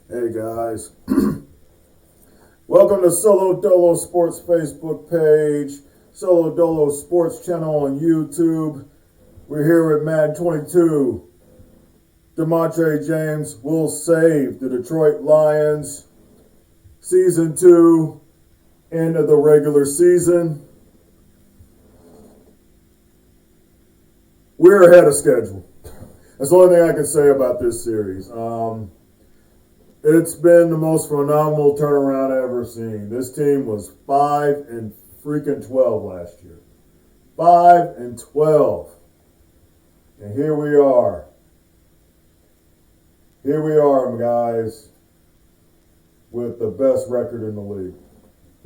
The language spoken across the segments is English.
Hey guys, welcome to Solo Dolo Sports Facebook page, Solo Dolo Sports channel on YouTube. We're here with Mad 22. DeMontre James will save the Detroit Lions. Season 2, end of the regular season. We're ahead of schedule. That's the only thing I can say about this series. It's been the most phenomenal turnaround I've ever seen. This team was 5-12 last year. 5-12. And here we are. Here we are, guys, with the best record in the league.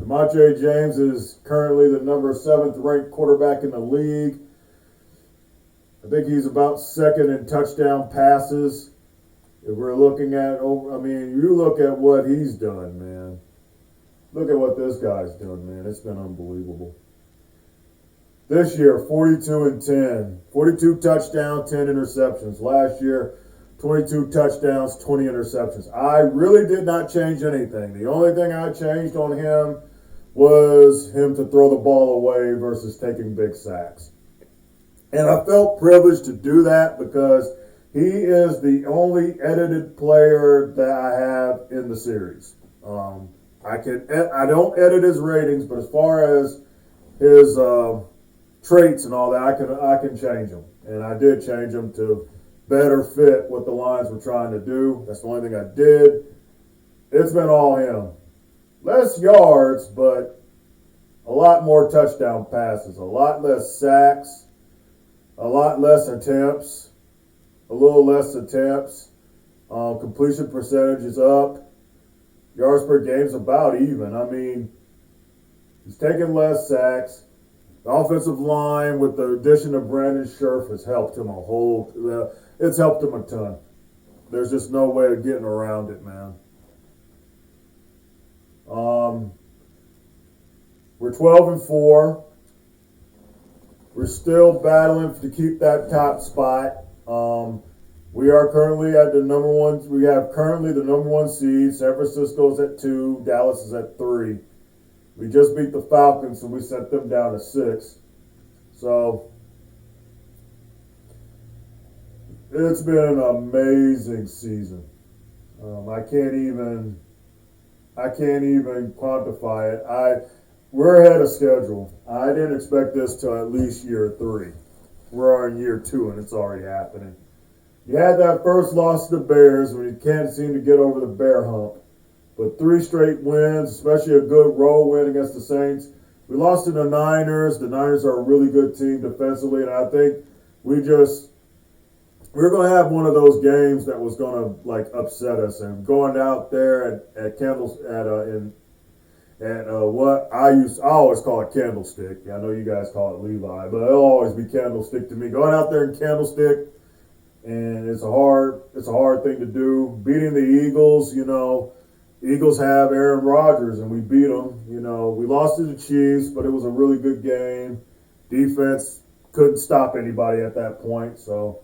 DeMontre James is currently the number 7th ranked quarterback in the league. I think he's about second in touchdown passes. If we're looking at, you look at what he's done, man. Look at what this guy's done, man. It's been unbelievable. This year, 42-10. 42 touchdowns, 10 interceptions. Last year, 22 touchdowns, 20 interceptions. I really did not change anything. The only thing I changed on him was him to throw the ball away versus taking big sacks. And I felt privileged to do that because he is the only edited player that I have in the series. I don't edit his ratings, but as far as his traits and all that, I can change them, and I did change them to better fit what the Lions were trying to do. That's the only thing I did. It's been all him. Less yards, but a lot more touchdown passes, a lot less sacks, a lot less attempts. A little less attempts. Completion percentage is up. Yards per game is about even. I mean, he's taking less sacks. The offensive line, with the addition of Brandon Scherf, has helped him it's helped him a ton. There's just no way of getting around it, man. We're 12-4. We're still battling to keep that top spot. We are currently at the number one. We have currently the number 1 seed. San Francisco's at 2. Dallas is at 3. We just beat the Falcons, so we sent them down to 6. So it's been an amazing season. I can't even quantify it. We're ahead of schedule. I didn't expect this till at least year 3. We're in year 2, and it's already happening. You had that first loss to the Bears when you can't seem to get over the bear hump. But 3 straight wins, especially a good road win against the Saints. We lost to the Niners. The Niners are a really good team defensively, and I think we're going to have one of those games that was going to upset us. And going out there at what I always call it Candlestick. I know you guys call it Levi, but it'll always be Candlestick to me. Going out there in Candlestick, and it's a hard thing to do. Beating the Eagles, Eagles have Aaron Rodgers, and we beat them. We lost to the Chiefs, but it was a really good game. Defense couldn't stop anybody at that point, so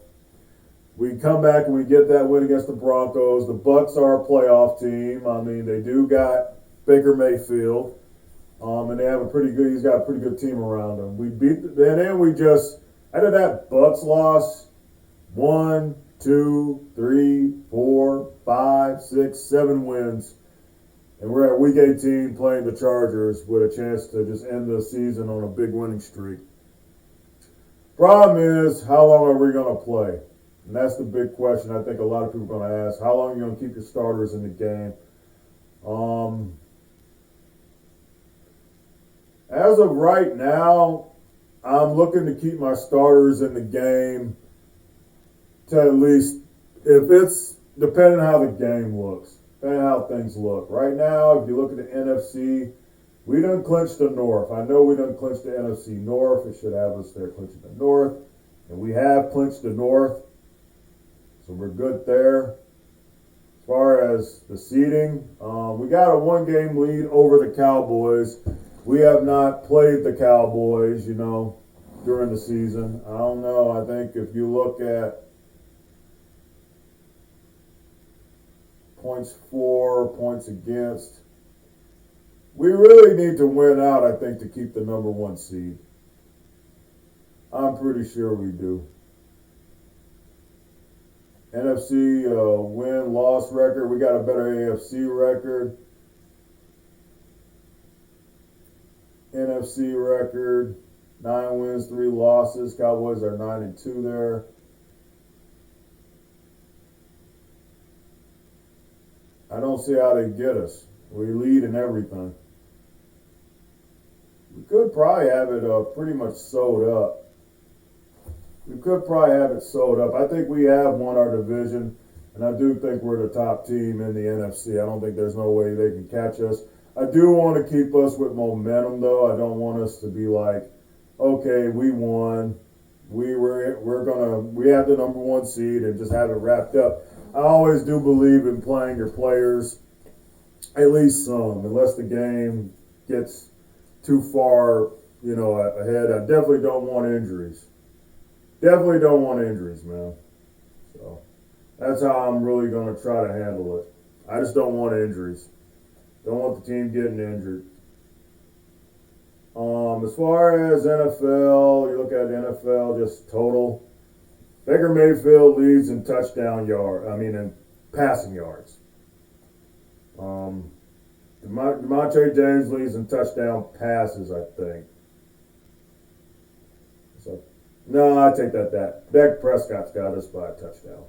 we come back and we get that win against the Broncos. The Bucs are a playoff team. I mean, they do got Baker Mayfield, and they have he's got a pretty good team around him. We beat, and then we just, out of that Bucs loss, 1, 2, 3, 4, 5, 6, 7 wins. And we're at week 18 playing the Chargers with a chance to just end the season on a big winning streak. Problem is, how long are we going to play? And that's the big question I think a lot of people are going to ask. How long are you going to keep your starters in the game? As of right now, I'm looking to keep my starters in the game to at least, if it's depending on how the game looks, depending on how things look. Right now, if you look at the NFC, we done clinched the North. I know we done clinched the NFC North. It should have us there clinching the North. And we have clinched the North. So we're good there. As far as the seeding, we got a 1-game lead over the Cowboys. We have not played the Cowboys, during the season. I don't know. I think if you look at points for, points against. We really need to win out, I think, to keep the number 1 seed. I'm pretty sure we do. NFC win-loss record. We got a better AFC record. NFC record, 9 wins, 3 losses. Cowboys are 9-2 there. I don't see how they get us. We lead in everything. We could probably have it pretty much sewed up. I think we have won our division, and I do think we're the top team in the NFC. I don't think there's no way they can catch us. I do want to keep us with momentum, though. I don't want us to be like, okay, we won. We have the number 1 seed and just have it wrapped up. I always do believe in playing your players, at least some, unless the game gets too far, ahead. I definitely don't want injuries. Man. So that's how I'm really going to try to handle it. I just don't want injuries. Don't want the team getting injured. As far as NFL, you look at NFL just total. Baker Mayfield leads in in passing yards. DeMonte James leads in touchdown passes, I think. So, no, I take that back. Dak Prescott's got us by a touchdown.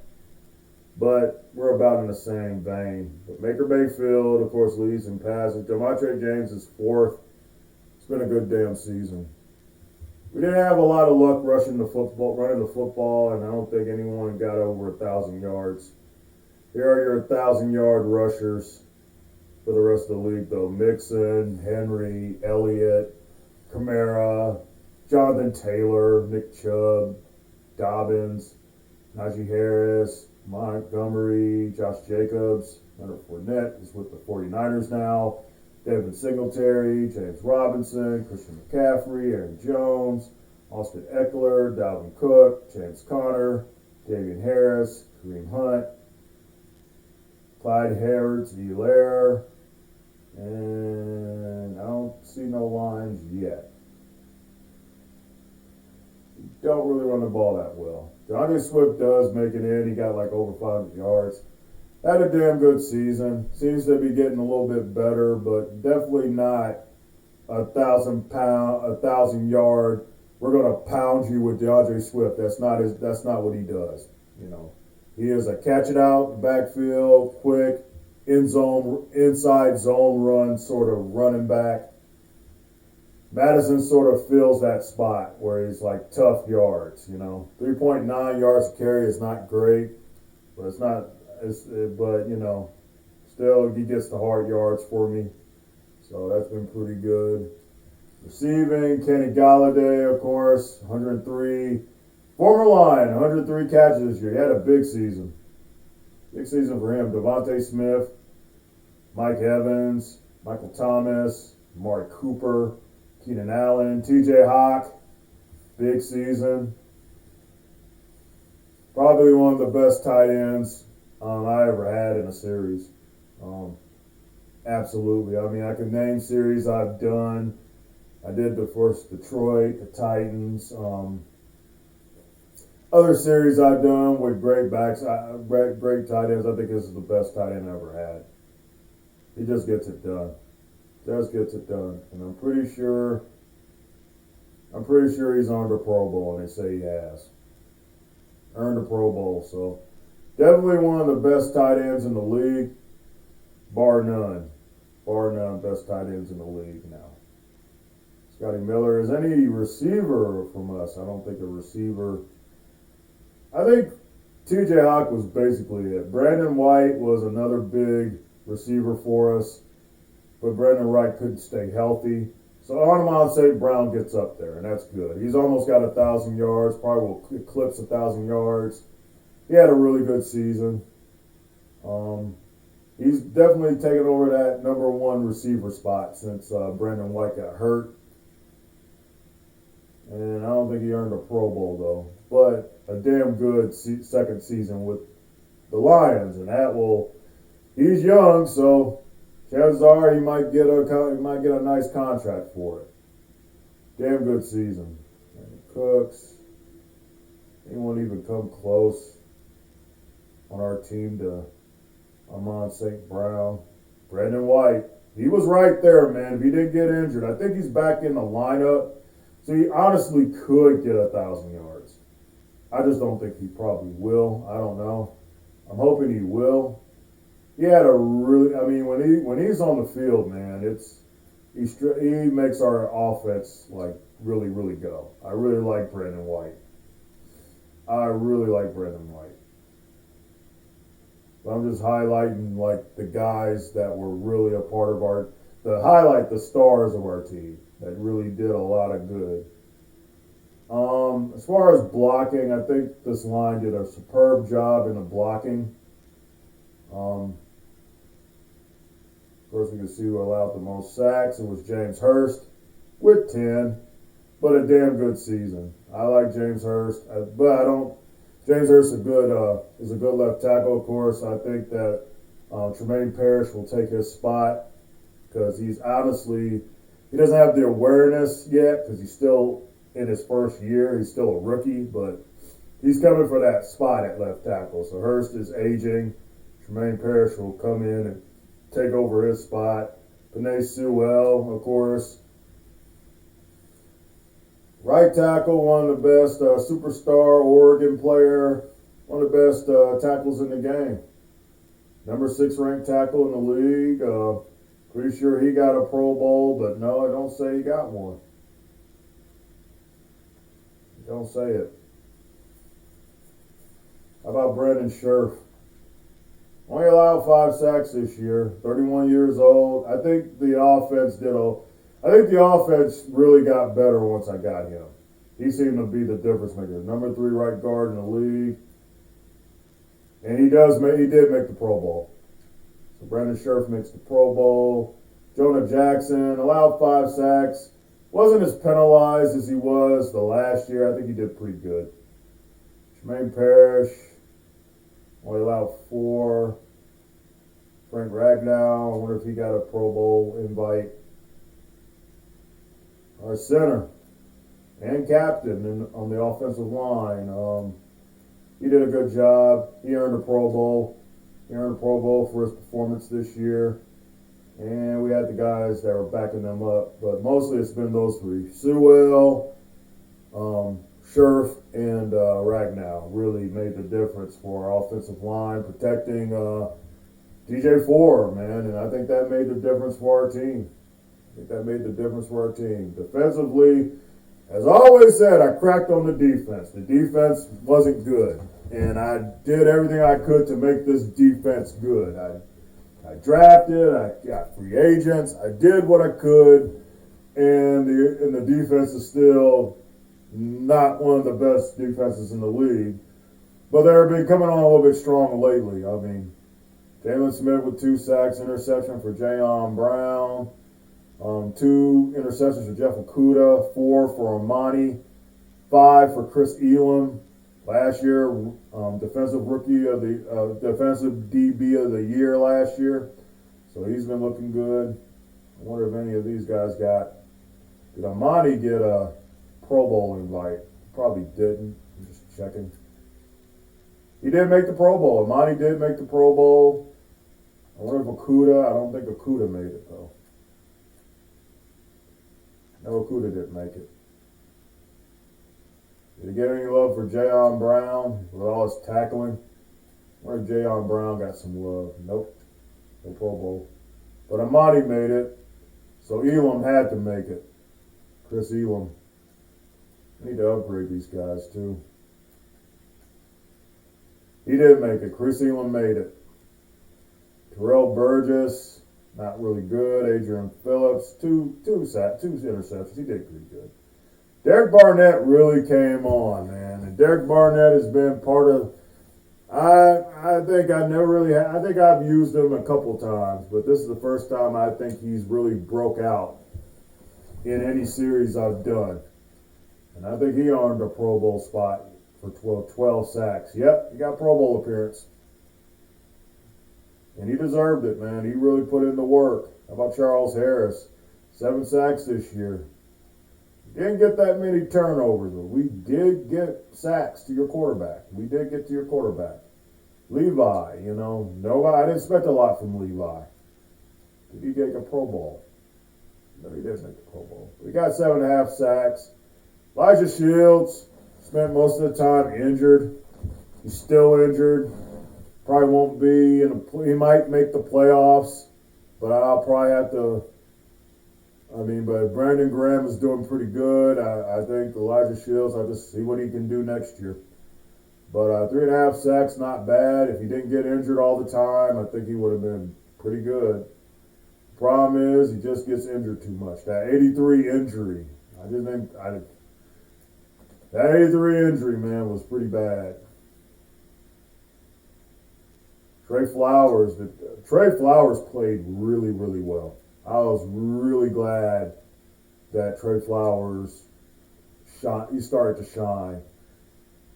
But we're about in the same vein. But Baker Mayfield, of course, leads in passes. DeMonte James is 4th. It's been a good damn season. We didn't have a lot of luck running the football, and I don't think anyone got over 1,000 yards. Here are your 1,000-yard rushers for the rest of the league, though. Mixon, Henry, Elliott, Kamara, Jonathan Taylor, Nick Chubb, Dobbins, Najee Harris, Montgomery, Josh Jacobs, Leonard Fournette is with the 49ers now. Devin Singletary, James Robinson, Christian McCaffrey, Aaron Jones, Austin Eckler, Dalvin Cook, James Conner, Davian Harris, Kareem Hunt, Clyde Edwards-Helaire, and I don't see no lines yet. Don't really run the ball that well. DeAndre Swift does make it in. He got like over 500 yards. Had a damn good season. Seems to be getting a little bit better, but definitely not 1,000 yard. We're gonna pound you with DeAndre Swift. That's not what he does. He is a catch it out backfield, quick inside zone run sort of running back. Madison sort of fills that spot where he's like tough yards. 3.9 yards a carry is not great, but it's not. Still he gets the hard yards for me. So that's been pretty good. Receiving, Kenny Galladay, of course, 103. Former line, 103 catches this year. He had a big season. Big season for him. Devontae Smith, Mike Evans, Michael Thomas, Amari Cooper, Keenan Allen, TJ Hawk. Big season. Probably one of the best tight ends I ever had in a series. Absolutely. I mean, I can name series I've done. I did the first Detroit, the Titans. Other series I've done with great backs, great tight ends. I think this is the best tight end I ever had. He just gets it done. And I'm pretty sure he's earned a Pro Bowl, and they say he has. Earned a Pro Bowl, so definitely one of the best tight ends in the league, bar none. Best tight ends in the league now. Scotty Miller. Is any receiver from us? I don't think a receiver. I think TJ Hawk was basically it. Brandon White was another big receiver for us, but Brandon Wright couldn't stay healthy. So Armand St. Brown gets up there, and that's good. He's almost got 1,000 yards, probably will eclipse 1,000 yards. He had a really good season. He's definitely taken over that number 1 receiver spot since Brandon White got hurt. And I don't think he earned a Pro Bowl, though. But a damn good second season with the Lions, and that will he's young, so chances are he might get a nice contract for it. Damn good season. And Cooks. Anyone even come close on our team to Amon St. Brown? Brandon White. He was right there, man. If he didn't get injured, I think he's back in the lineup. So he honestly could get 1,000 yards. I just don't think he probably will. I don't know. I'm hoping he will. He had a really, I mean, when he's on the field, man, he makes our offense like really, really go. I really like Brandon White. But I'm just highlighting like the guys that were really a part of the stars of our team that really did a lot of good. As far as blocking, I think this line did a superb job in the blocking. Of course, we can see who allowed the most sacks. It was James Hurst with 10, but a damn good season. I like James Hurst, but I don't. James Hurst is a good left tackle. Of course, I think that Tremaine Parrish will take his spot because he doesn't have the awareness yet because he's still in his first year. He's still a rookie, but he's coming for that spot at left tackle. So Hurst is aging. Tremaine Parrish will come in and take over his spot. Penei Sewell, of course. Right tackle, one of the best superstar Oregon player, one of the best tackles in the game. Number 6 ranked tackle in the league. Pretty sure he got a Pro Bowl, but no, I don't say he got one. Don't say it. How about Brandon Scherf? Only allowed 5 sacks this year. 31 years old. I think the offense really got better once I got him. He seemed to be the difference maker. Number 3 right guard in the league. And he did make the Pro Bowl. So Brandon Scherf makes the Pro Bowl. Jonah Jackson allowed 5 sacks. Wasn't as penalized as he was the last year. I think he did pretty good. Tremaine Parrish only allowed 4. Frank Ragnow, I wonder if he got a Pro Bowl invite. Our center and captain on the offensive line. He did a good job. He earned a Pro Bowl. He earned a Pro Bowl for his performance this year. And we had the guys that were backing them up. But mostly it's been those 3. Sewell, Scherf, and Ragnow really made the difference for our offensive line, protecting DJ Ford, man. And I think that made the difference for our team. Defensively, as I always said, I cracked on the defense. The defense wasn't good. And I did everything I could to make this defense good. I drafted, I got free agents, I did what I could, and the defense is still not one of the best defenses in the league. But they've been coming on a little bit strong lately. I mean, Jalen Smith with 2 sacks, interception for Jayon Brown, 2 interceptions for Jeff Okudah, 4 for Amani, 5 for Chris Elam. Last year, defensive DB of the year last year. So he's been looking good. I wonder if any of these guys did Amani get a Pro Bowl invite? Probably didn't. I'm just checking. He did make the Pro Bowl. Amani did make the Pro Bowl. I wonder if I don't think Okudah made it though. No, Okudah didn't make it. Did he get any love for Jayon Brown with all his tackling? I wonder if Jayon Brown got some love. Nope. No Pro Bowl. But Amani made it, so Elam had to make it. Chris Elam. I need to upgrade these guys too. He did make it. Chris Elam made it. Terrell Burgess, not really good. Adrian Phillips, two interceptions. He did pretty good. Derek Barnett really came on, man. And Derek Barnett has been part of. I think I've used him a couple times, but this is the first time I think he's really broke out in any series I've done. And I think he earned a Pro Bowl spot for 12 sacks. Yep, he got a Pro Bowl appearance. And he deserved it, man. He really put in the work. How about Charles Harris? 7 sacks this year. Didn't get that many turnovers, but we did get sacks to your quarterback. We did get to your quarterback. Levi, nobody. I didn't expect a lot from Levi. Did he get a Pro Bowl? No, he didn't make the Pro Bowl. We got 7.5 sacks. Elijah Shields spent most of the time injured. He's still injured. Probably won't be he might make the playoffs, but I'll probably have to. But Brandon Graham is doing pretty good. I think Elijah Shields, I'll just see what he can do next year. But 3.5 sacks, not bad. If he didn't get injured all the time, I think he would have been pretty good. Problem is, he just gets injured too much. That 83 injury, that 83 injury, man, was pretty bad. Trey Flowers played really, really well. I was really glad that Trey Flowers he started to shine.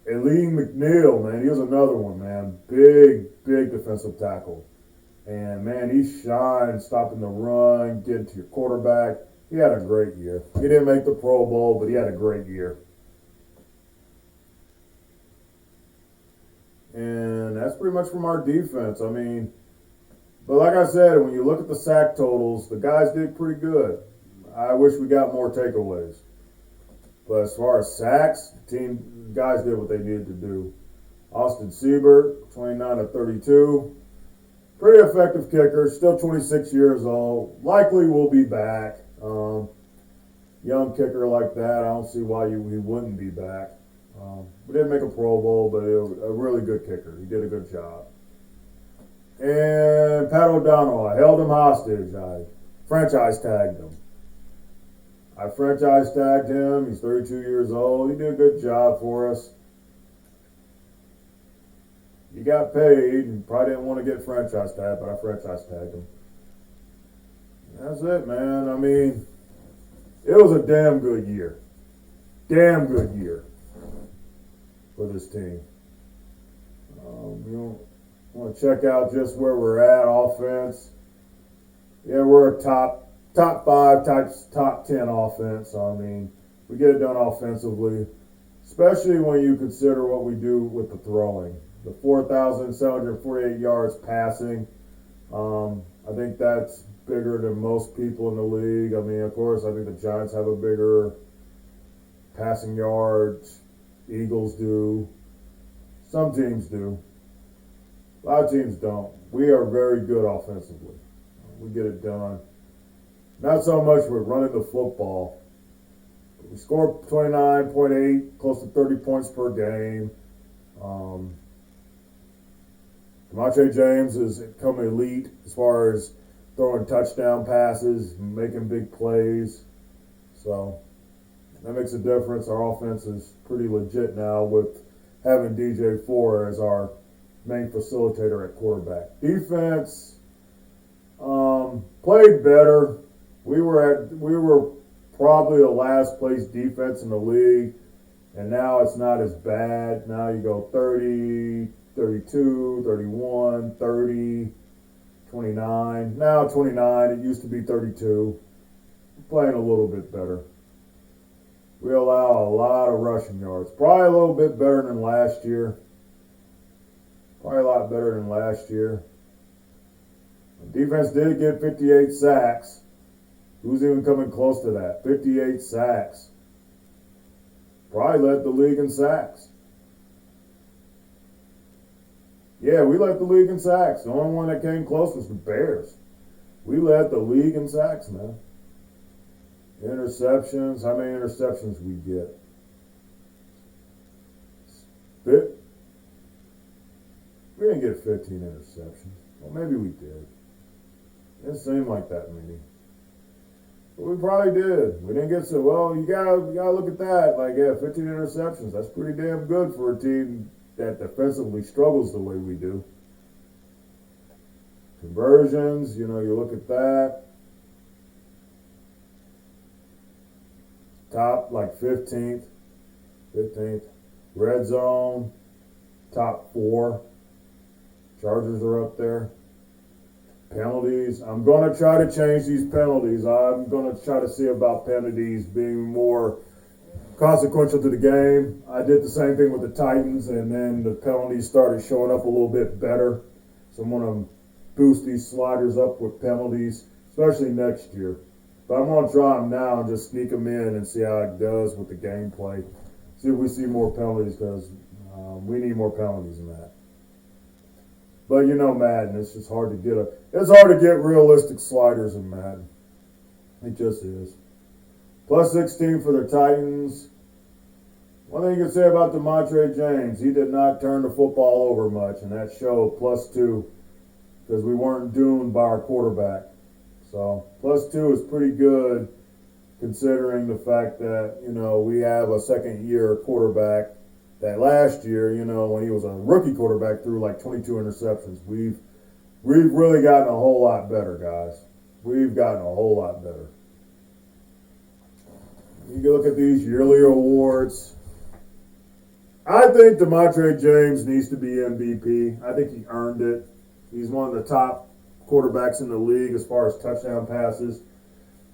And Lee McNeil, man, he was another one, man. Big defensive tackle. And, man, he shined, stopping the run, getting to your quarterback. He had a great year. He didn't make the Pro Bowl, but he had a great year. And that's pretty much from our defense. But like I said, when you look at the sack totals, the guys did pretty good. I wish we got more takeaways. But as far as sacks, the guys did what they needed to do. Austin Siebert, 29 of 32. Pretty effective kicker, still 26 years old. Likely will be back. Young kicker like that, I don't see why he wouldn't be back. We didn't make a Pro Bowl, but a really good kicker. He did a good job. And Pat O'Donnell, I held him hostage. I franchise tagged him. He's 32 years old. He did a good job for us. He got paid and probably didn't want to get franchise tagged, but I franchise tagged him. That's it, man. It was a damn good year. Damn good year for this team. You want to check out just where we're at, offense. Yeah, we're a top 5, top 10 offense. We get it done offensively, especially when you consider what we do with the throwing. The 4,748 yards passing. I think that's bigger than most people in the league. Of course, I think the Giants have a bigger passing yards. Eagles do. Some teams do. A lot of teams don't. We are very good offensively. We get it done. Not so much with running the football. We score 29.8, close to 30 points per game. Demontre James has become elite as far as throwing touchdown passes, making big plays. So that makes a difference. Our offense is pretty legit now with having DJ Ford as our main facilitator at quarterback. Defense played better. We were probably the last place defense in the league, and now it's not as bad. Now you go 30, 32, 31, 30, 29. Now 29. It used to be 32. We're playing a little bit better. We allow a lot of rushing yards. Probably a little bit better than last year. Probably a lot better than last year. The defense did get 58 sacks. Who's even coming close to that? 58 sacks. Probably led the league in sacks. Yeah, we led the league in sacks. The only one that came close was the Bears. We led the league in sacks, man. Interceptions. How many interceptions we get? We didn't get 15 interceptions. Well, maybe we did. It didn't seem like that many. But we probably did. We didn't get so well. You gotta look at that. 15 interceptions. That's pretty damn good for a team that defensively struggles the way we do. Conversions, you look at that. Top 15th. Red zone, top 4. Chargers are up there. Penalties. I'm going to try to change these penalties. I'm going to try to see about penalties being more consequential to the game. I did the same thing with the Titans, and then the penalties started showing up a little bit better. So I'm going to boost these sliders up with penalties, especially next year. But I'm going to try them now and just sneak them in and see how it does with the gameplay. See if we see more penalties, because we need more penalties than that. But you know, Madden, it's just hard to get realistic sliders in Madden. It just is. Plus 16 for the Titans. One thing you can say about DeMontre James, he did not turn the football over much, and that showed. +2, because we weren't doomed by our quarterback. So +2 is pretty good, considering the fact that, you know, we have a second-year quarterback that last year, you know, when he was a rookie quarterback, threw like 22 interceptions. We've really gotten a whole lot better, guys. We've gotten a whole lot better. You can look at these yearly awards. I think DeMontre James needs to be MVP. I think he earned it. He's one of the top quarterbacks in the league as far as touchdown passes.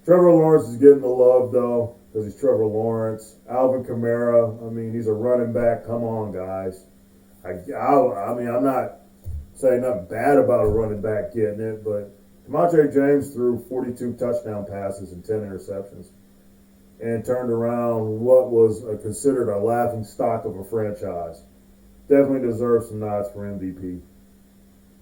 Trevor Lawrence is getting the love, though, because he's Trevor Lawrence. Alvin Kamara, I mean, he's a running back. Come on, guys. I mean, I'm not saying nothing bad about a running back getting it, but DeMontre James threw 42 touchdown passes and 10 interceptions and turned around what was considered a laughing stock of a franchise. Definitely deserves some nods for MVP.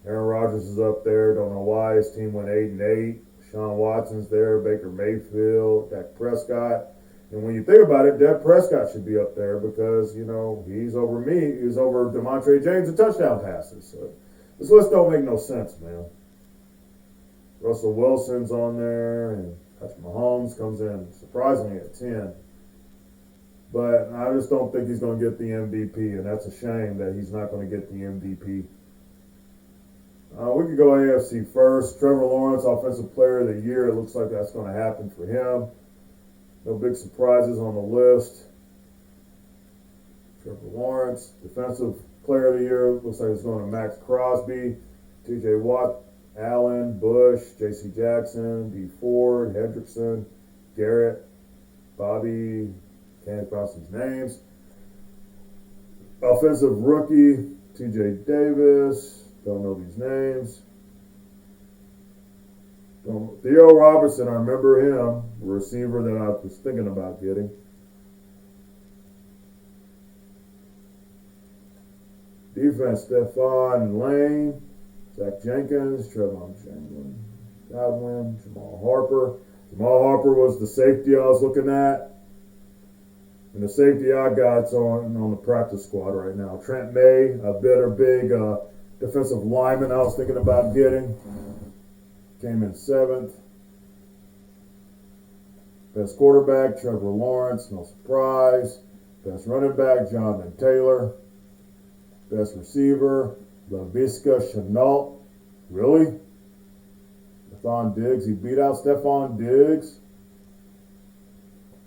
Aaron Rodgers is up there. Don't know why. His team went 8-8. Sean Watson's there. Baker Mayfield. Dak Prescott. And when you think about it, Dak Prescott should be up there because, you know, he's over me. He's over DeMontre James in touchdown passes. So this list don't make no sense, man. Russell Wilson's on there, and Patrick Mahomes comes in surprisingly at 10. But I just don't think he's going to get the MVP, and that's a shame that he's not going to get the MVP. We could go AFC first. Trevor Lawrence, Offensive Player of the Year. It looks like that's going to happen for him. No big surprises on the list. Trevor Lawrence, Defensive Player of the Year. Looks like it's going to Max Crosby, T.J. Watt, Allen, Bush, J.C. Jackson, D. Ford, Hendrickson, Garrett, Bobby, can't pronounce these names. Offensive Rookie, T.J. Davis. Don't know these names. Theo Robertson, I remember him, a receiver that I was thinking about getting. Defense, Stephon Lane, Zach Jenkins, Trevon Chamberlain, Godwin, Jamal Harper. Jamal Harper was the safety I was looking at. And the safety I got's on the practice squad right now. Trent May, a big defensive lineman I was thinking about getting. Came in 7th. Best quarterback, Trevor Lawrence, no surprise. Best running back, Jonathan Taylor. Best receiver, Laviska Shenault. Really? Stephon Diggs. He beat out Stephon Diggs.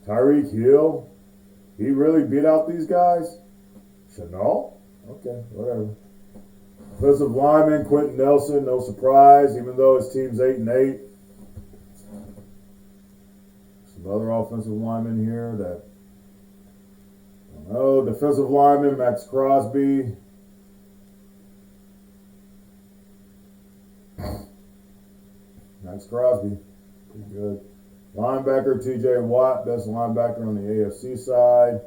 Tyreek Hill. He really beat out these guys? Shenault? Okay, whatever. Defensive lineman, Quentin Nelson, no surprise, even though his team's 8-8. Some other offensive linemen here that I don't know. Defensive lineman, Max Crosby. Max Crosby, pretty good. Linebacker, T.J. Watt, best linebacker on the AFC side.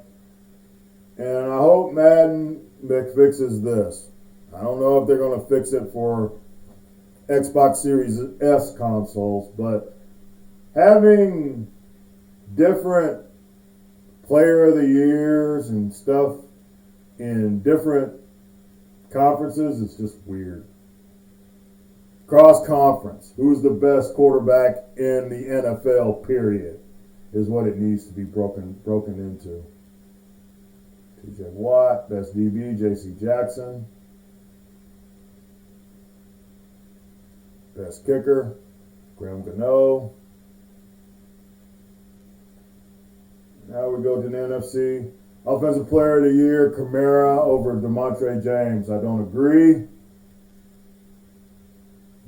And I hope Madden fixes this. I don't know if they're going to fix it for Xbox Series S consoles, but having different player of the years and stuff in different conferences is just weird. Cross conference, who's the best quarterback in the NFL, period, is what it needs to be broken into. T.J. Watt, best DB, J.C. Jackson. Best kicker, Graham Gano. Now we go to the NFC. Offensive Player of the Year, Kamara over DeMontre James. I don't agree.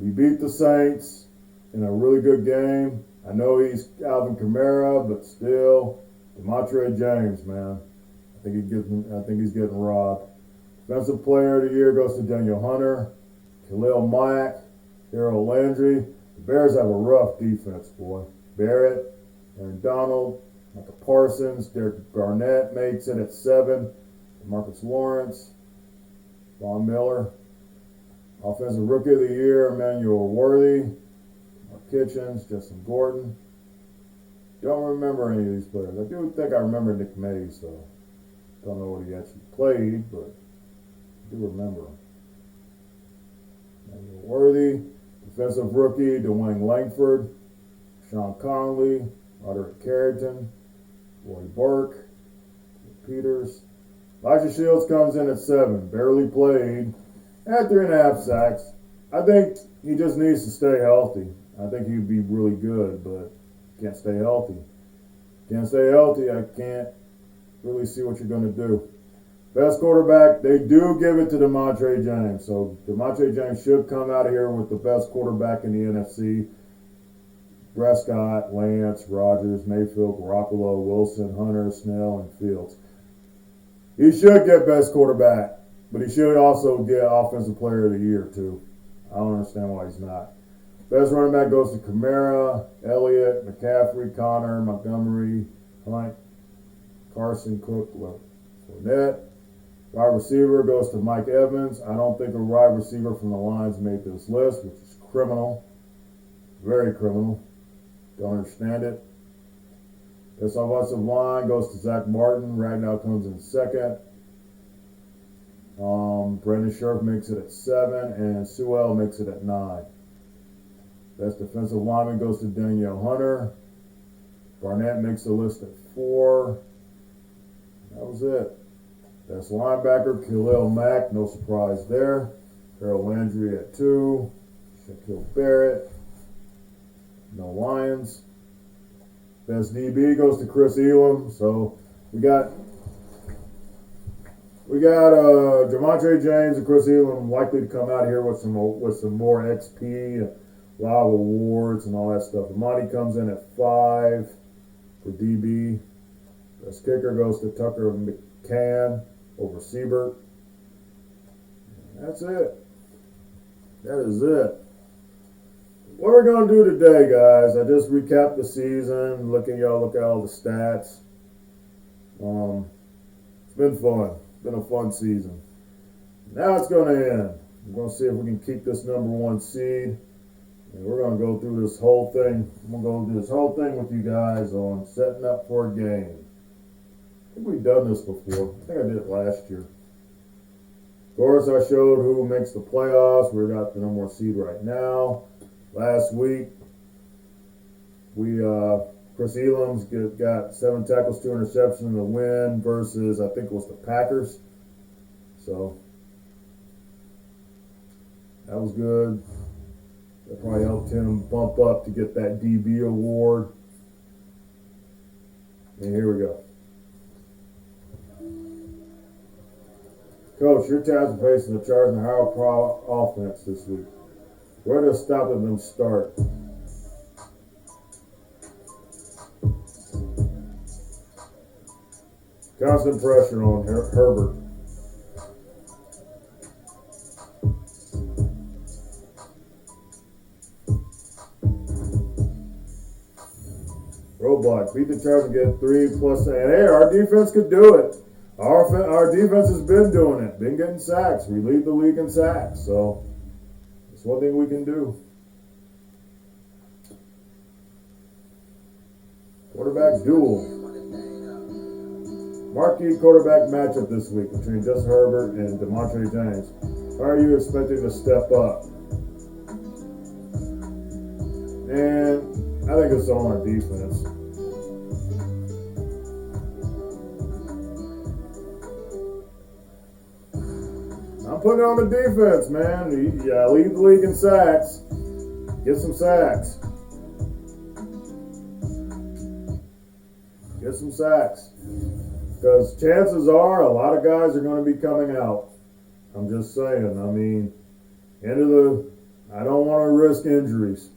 We beat the Saints in a really good game. I know he's Alvin Kamara, but still, DeMontre James, man. I think he's getting robbed. Defensive Player of the Year goes to Daniel Hunter, Khalil Mack, Harold Landry. The Bears have a rough defense, boy. Barrett, Aaron Donald, Micah Parsons, Derek Garnett makes it at 7. Marcus Lawrence, Von Miller. Offensive Rookie of the Year, Emmanuel Worthy, Mark Kitchens, Justin Gordon. Don't remember any of these players. I do think I remember Nick Mays, though. Don't know what he actually played, but I do remember him. Emmanuel Worthy, Defensive Rookie, Dwayne Langford, Sean Conley, Roderick Carrington, Roy Burke, Peters. Elijah Shields comes in at 7, barely played, had 3.5 sacks. I think he just needs to stay healthy. I think he'd be really good, but can't stay healthy. Can't stay healthy, I can't really see what you're going to do. Best quarterback, they do give it to DeMontre James. So DeMontre James should come out of here with the best quarterback in the NFC. Prescott, Lance, Rodgers, Mayfield, Garoppolo, Wilson, Hunter, Snell, and Fields. He should get best quarterback, but he should also get Offensive Player of the Year, too. I don't understand why he's not. Best running back goes to Kamara, Elliott, McCaffrey, Connor, Montgomery, Hunt, Carson, Cook, Fournette. Wide receiver goes to Mike Evans. I don't think a wide receiver from the Lions made this list, which is criminal. Very criminal. Don't understand it. This offensive line goes to Zach Martin. Ragnow comes in 2nd. Brandon Scherf makes it at 7, and Sewell makes it at 9. Best defensive lineman goes to Danielle Hunter. Barnett makes the list at 4. That was it. Best linebacker, Khalil Mack. No surprise there. Harold Landry at 2. Shaquille Barrett. No Lions. Best DB goes to Chris Elam. So we got DeMontre James and Chris Elam likely to come out here with some more XP, a lot of awards and all that stuff. Amani comes in at 5 for DB. Best kicker goes to Tucker McCann over Siebert. That's it. That is it. What we're going to do today, guys, I just recapped the season, look at all the stats. It's been fun. It's been a fun season. Now it's going to end. We're going to see if we can keep this number 1 seed. And we're going to go through this whole thing. I'm going to go through this whole thing with you guys on setting up for a game. I think we've done this before. I think I did it last year. Of course, I showed who makes the playoffs. We're got the number 1 seed right now. Last week, Chris Elam's got 7 tackles, 2 interceptions in the win versus, I think it was the Packers. So, that was good. That probably helped him bump up to get that DB award. And here we go. Coach, your Titans are facing the Chargers and the Howard Pro offense this week. Where does stopping them start? Constant pressure on Herbert. Roadblock. Beat the Chargers and get 3+. And hey, our defense could do it. Our defense has been doing it. Been getting sacks. We lead the league in sacks. So it's one thing we can do. Quarterback duel. Marquee quarterback matchup this week between Justin Herbert and DeMontre James. How are you expecting to step up? And I think it's on our defense. I'm putting it on the defense, man. You lead the league in sacks. Get some sacks. Get some sacks. Because chances are a lot of guys are going to be coming out. I'm just saying. I mean, I don't want to risk injuries.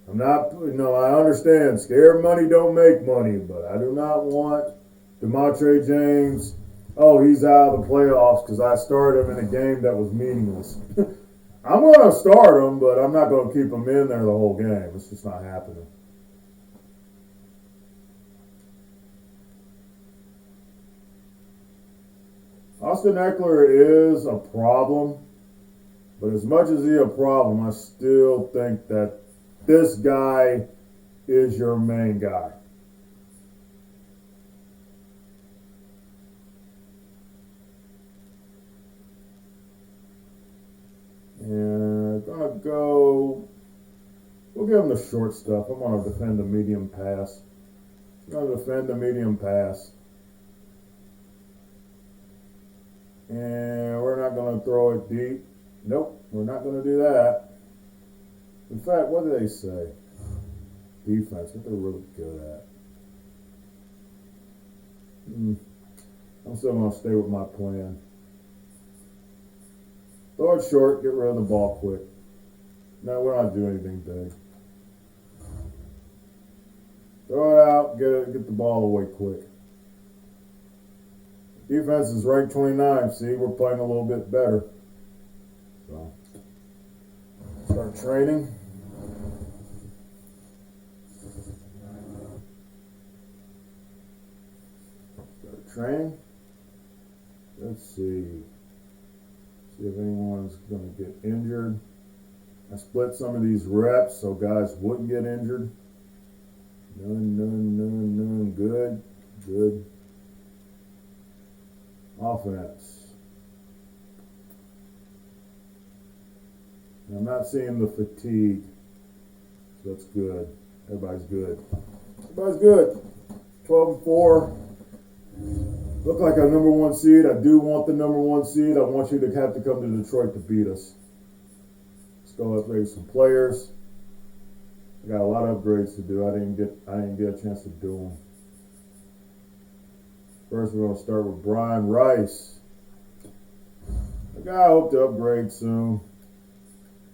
I'm not, I understand scared money don't make money, but I do not want DeMontre James, oh, he's out of the playoffs because I started him in a game that was meaningless. I'm going to start him, but I'm not going to keep him in there the whole game. It's just not happening. Austin Eckler is a problem, but as much as he's a problem, I still think that this guy is your main guy. And gonna go. We'll give him the short stuff. I'm gonna defend the medium pass. I'm gonna defend the medium pass. And we're not gonna throw it deep. Nope, we're not gonna do that. In fact, what do they say? Defense, what they're really good at. I'm still going to stay with my plan. Throw it short, get rid of the ball quick. No, we're not doing anything big. Throw it out, get the ball away quick. Defense is ranked 29. See, we're playing a little bit better. So, start training. Training. Let's see. See if anyone's going to get injured. I split some of these reps so guys wouldn't get injured. None. Good. Offense. I'm not seeing the fatigue. So that's good. Everybody's good. 12-4. Look like a number one seed. I do want the number one seed. I want you to have to come to Detroit to beat us. Let's go upgrade some players. I got a lot of upgrades to do. I didn't get a chance to do them. First, we're going to start with Brian Rice. A guy I hope to upgrade soon.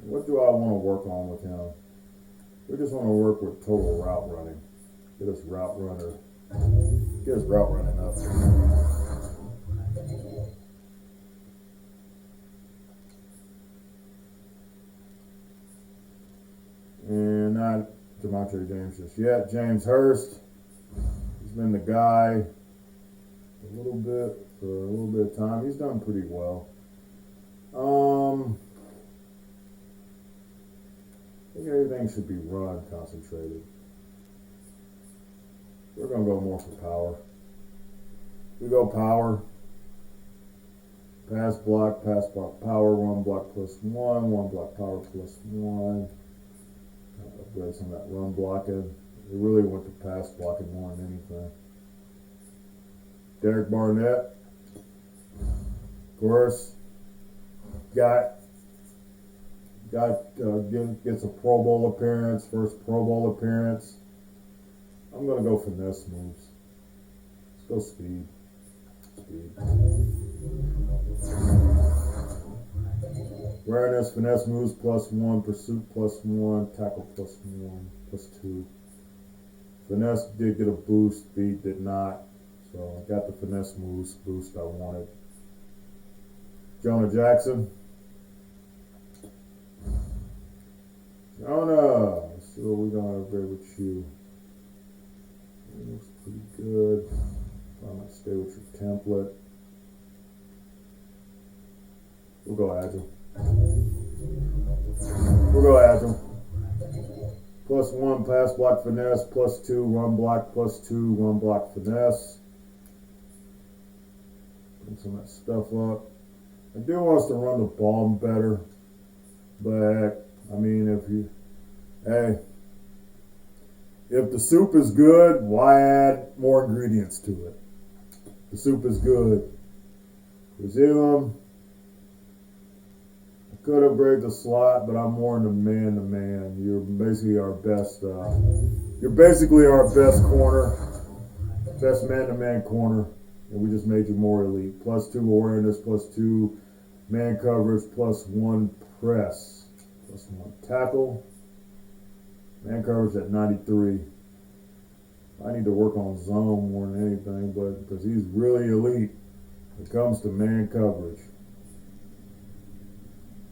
What do I want to work on with him? We just want to work with total route running. Get us route runner. Get his route running up. And not DeMontre James just yet. James Hurst. He's been the guy for a little bit of time. He's done pretty well. I think everything should be run concentrated. We're going to go more for power. We go power. Pass block, power, run block +1, one block power +1. Upgrade some of that run blocking. We really went to pass blocking more than anything. Derek Barnett, of course, gets a Pro Bowl appearance, first Pro Bowl appearance. I'm going to go finesse moves. Let's go speed. Awareness, finesse moves +1, pursuit +1, tackle +1, +2. Finesse did get a boost, speed did not. So I got the finesse moves boost I wanted. Jonah Jackson. Jonah, let's see what we're going to upgrade with you. It looks pretty good. I might stay with your template. We'll go agile. +1 pass block finesse, +2 run block, +2 run block finesse. Bring some of that stuff up. I do want us to run the ball better, but I mean, if the soup is good, why add more ingredients to it? The soup is good. Brazilian. I could upgrade the slot, but I'm more into man-to-man. You're basically our best. You're basically our best corner, best man-to-man corner, and we just made you more elite. +2 awareness, +2 man coverage, +1 press. So That's one tackle. Man coverage at 93. I need to work on zone more than anything, but because he's really elite when it comes to man coverage.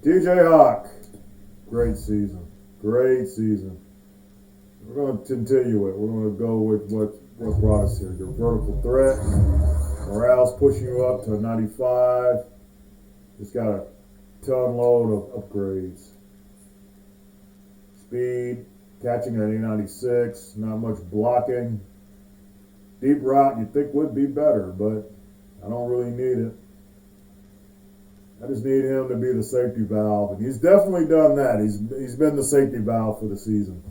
TJ Hawk, great season. Great season. We're going to continue it. We're going to go with what brought us here. Your vertical threat. Morale's pushing you up to a 95. Just got a ton load of upgrades. Speed, catching at 96. Not much blocking. Deep route you'd think would be better, but I don't really need it. I just need him to be the safety valve, and he's definitely done that. He's been the safety valve for the season.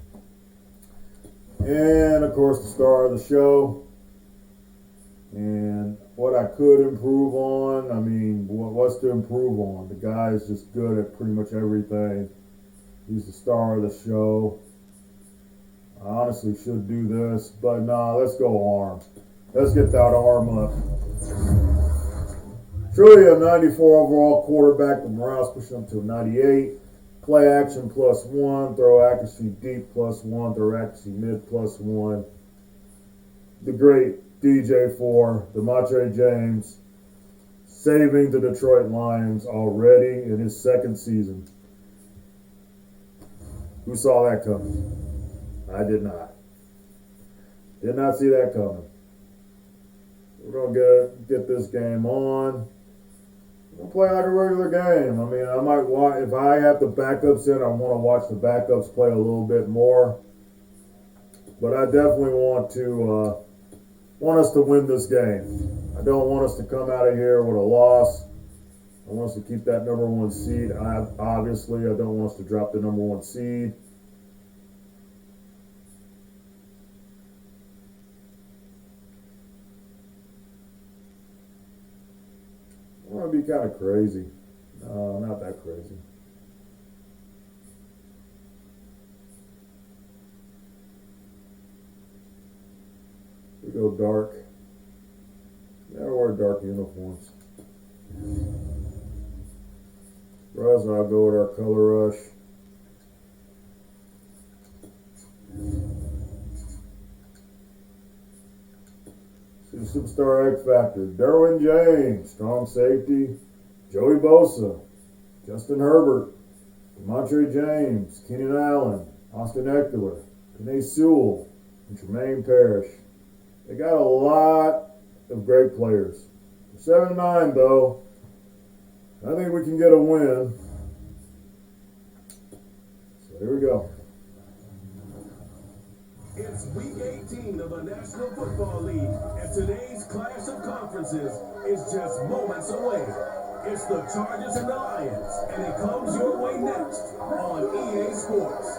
And of course, the star of the show. And what I could improve on, I mean, what's to improve on? The guy is just good at pretty much everything. He's the star of the show. I honestly should do this, but nah, let's go arm. Let's get that arm up. Truly a 94 overall quarterback. The morale's pushing up to a 98. Play action +1. Throw accuracy deep +1. Throw accuracy mid +1. The great DJ4, DeMontre James, saving the Detroit Lions already in his second season. Who saw that coming? I did not. Did not see that coming. We're going to get this game on. We'll play like a regular game. I mean, I might watch, if I have the backups in, I want to watch the backups play a little bit more. But I definitely want us to win this game. I don't want us to come out of here with a loss. I want us to keep that number 1 seed. Obviously, I don't want us to drop the number 1 seed. I want to be kind of crazy. No, not that crazy. We go dark. Never wear dark uniforms. For us, I'll go with our color rush. Superstar X Factor. Derwin James, strong safety. Joey Bosa. Justin Herbert. DeMontre James. Keenan Allen. Austin Eckler. Penei Sewell. And Tremaine Parrish. They got a lot of great players. 7-9 though. I think we can get a win. So here we go. It's week 18 of the National Football League, and today's clash of conferences is just moments away. It's the Chargers and the Lions, and it comes your way next on EA Sports.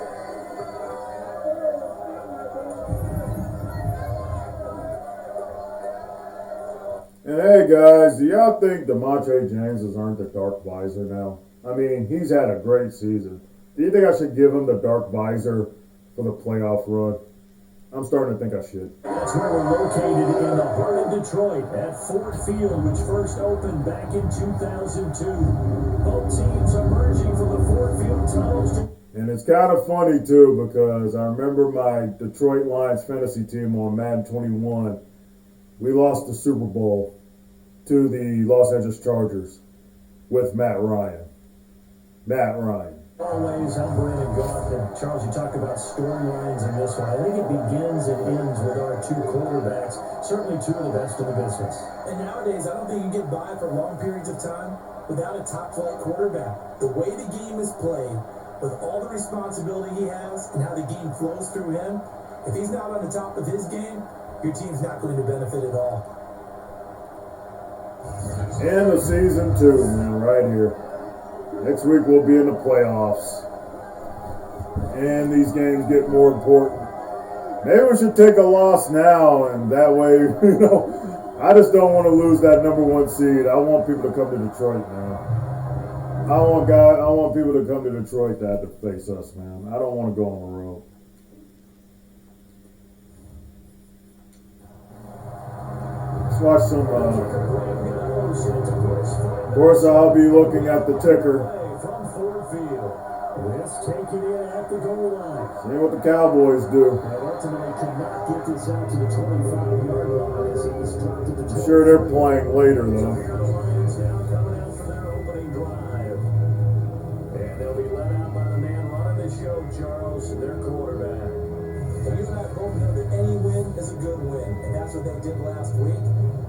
And hey guys, do y'all think DeMontre James has earned the dark visor now? I mean, he's had a great season. Do you think I should give him the dark visor for the playoff run? I'm starting to think I should. That's where we're located in the heart of Detroit at Ford Field, which first opened back in 2002. Both teams are merging from the Ford Field tunnels. And it's kind of funny too, because I remember my Detroit Lions fantasy team on Madden 21. We lost the Super Bowl to the Los Angeles Chargers with Matt Ryan. Always, I'm Brandon Goff, and Charles, you talk about storylines in this one. I think it begins and ends with our 2 quarterbacks, certainly 2 of the best in the business. And nowadays, I don't think you can get by for long periods of time without a top-flight quarterback. The way the game is played, with all the responsibility he has and how the game flows through him, if he's not on the top of his game, your team's not going to benefit at all. And the season 2, man, right here. Next week we'll be in the playoffs. And these games get more important. Maybe we should take a loss now, and that way, I just don't want to lose that number 1 seed. I want people to come to Detroit, man. I want people to come to Detroit to have to face us, man. I don't want to go on the road. Let's watch some. Of course, I'll be looking at the ticker. From Ford Field, This taken in at the goal line. See what the Cowboys do. And ultimately could not get this out to the 25-yard line as he's dropped at the 12. I'm sure they're playing later, So though. here are the Lions now coming out for their opening drive. And they'll be led out by the man running the show, Charles, their quarterback. And you and I both know that any win is a good win, and that's what they did last week.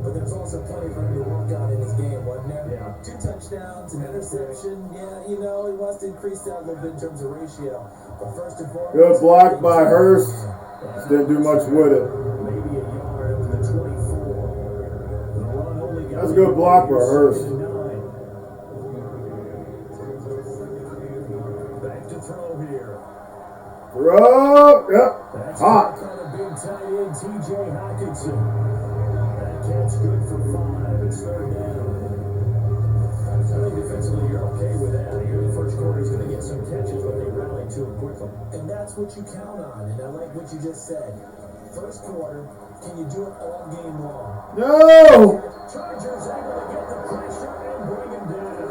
But there's also plenty for him to work on in his game, wasn't there? Yeah. 2 touchdowns, an interception. Yeah, you know, he wants to increase that a little bit in terms of ratio. But first and foremost, Good block by Hurst. Just didn't do much with it. Maybe a yard up to the 24. The run only got That's a good block by Hurst. Back to throw here. Throw. Yep. That's Hot. on a big tight end, T.J. Hockenson. That catch good for 5. It's third down. I think defensively you're okay with that. Here in the first quarter, he's going to get some catches, but they rally to him quickly. and that's what you count on. And I like what you just said. First quarter, can you do it all game long? No. Chargers able to get the pressure and bring him down.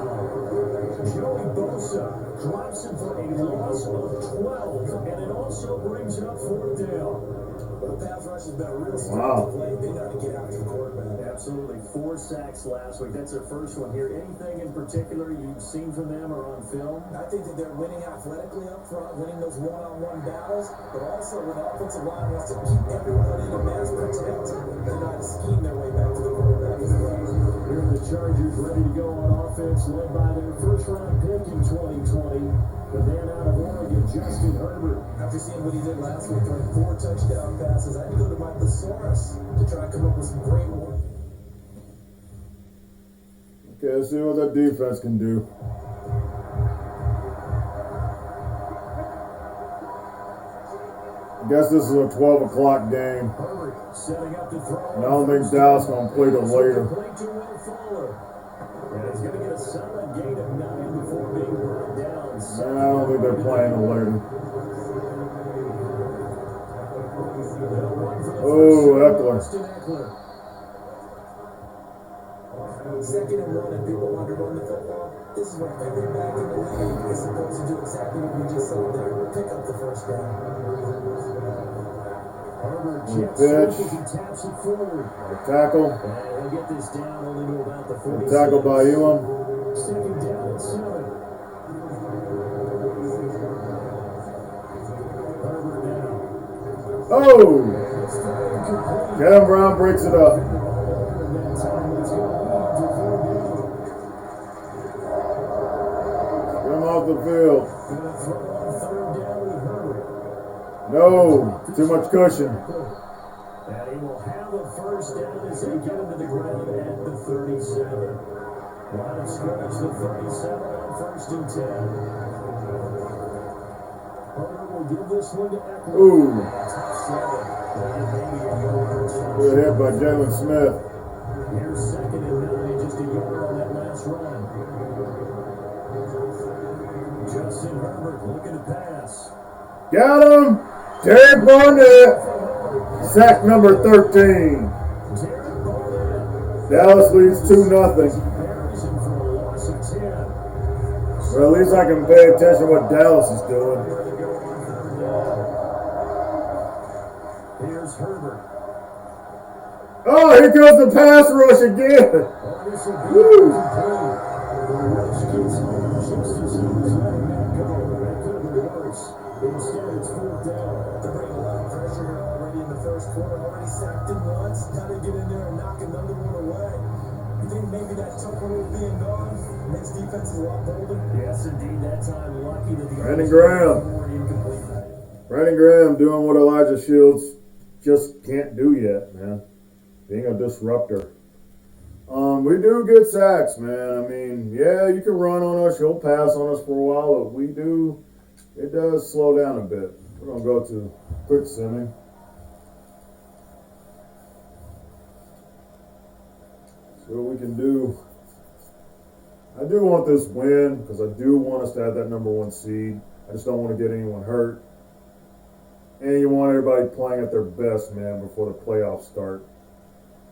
Joey Bosa drops him for a loss of 12, and it also brings up 4th down. Well, the pass rush has been a real strength Wow. of late. They know how to get after the quarterback. Absolutely. 4 sacks last week. That's their first one here. Anything in particular you've seen from them or on film? I think that they're winning athletically up front, winning those one-on-one battles, but also when the offensive line wants to keep everyone in a mass protect, they know how to scheme their way back to the quarterback as well. Here are the Chargers ready to go on offense, led by their first-round pick in 2020. The man out of Oregon, Justin Herbert. After seeing what he did last week, throwing 4 touchdown passes, I had to go to my thesaurus to try and come up with some great ones. Okay, let's see what that defense can do. I guess this is a 12 o'clock game. Herbert setting up to throw. And I don't think Dallas gonna play till later. Complete to Will Fuller. And he's going to get a solid gain of 9 before being brought down. And I don't think they're playing till later. Oh, Eckler. Second and 1, and people want to run the football. This is where every back in the league is supposed to do exactly what we just saw there. Pick up the first down. Herbert Pitch. jets he taps it forward. Tackle. And he'll get this down only to about the 40. Tackle by Elam. Second down at 7. Herbert now. Oh! Kevin Brown breaks it up. Get him off the field. No, too much cushion. And he will have a first down as they get him to the ground at the 37. Line of scrimmage, the 37 on 1st and 10. Herbert will give this one to Eckler. Ooh. Good Good hit by Jalen Smith. Here's 2nd and 9, just a yard on that last run. Justin Herbert looking to pass. Got him! Derek Barnett. Sack number 13. Derek Barnett. Dallas leads 2-0. Bears him for a loss of 10. Well, at least I can pay attention to what Dallas is doing. Here's Herbert. Oh, here goes the pass rush again. Oh, this will be Woo. complete. The rush gets home just as he was letting that go. That could have been worse. Instead, it's 4th down. They're bringing a lot of pressure here already in the first quarter. Already sacked him once. Got to get in there and knock another one away. You think maybe that tougher with being gone makes defense a lot bolder? Yes, indeed. That time, lucky that the Brandon Graham. incomplete. Brandon Graham doing what Elijah Shields just can't do yet, man. Being a disruptor. We do get sacks, man. I mean, yeah, you can run on us, you'll pass on us for a while, but it does slow down a bit. We're going to go to quick simming. See what we can do. I do want this win because I do want us to have that number 1 seed. I just don't want to get anyone hurt. And you want everybody playing at their best, man, before the playoffs start.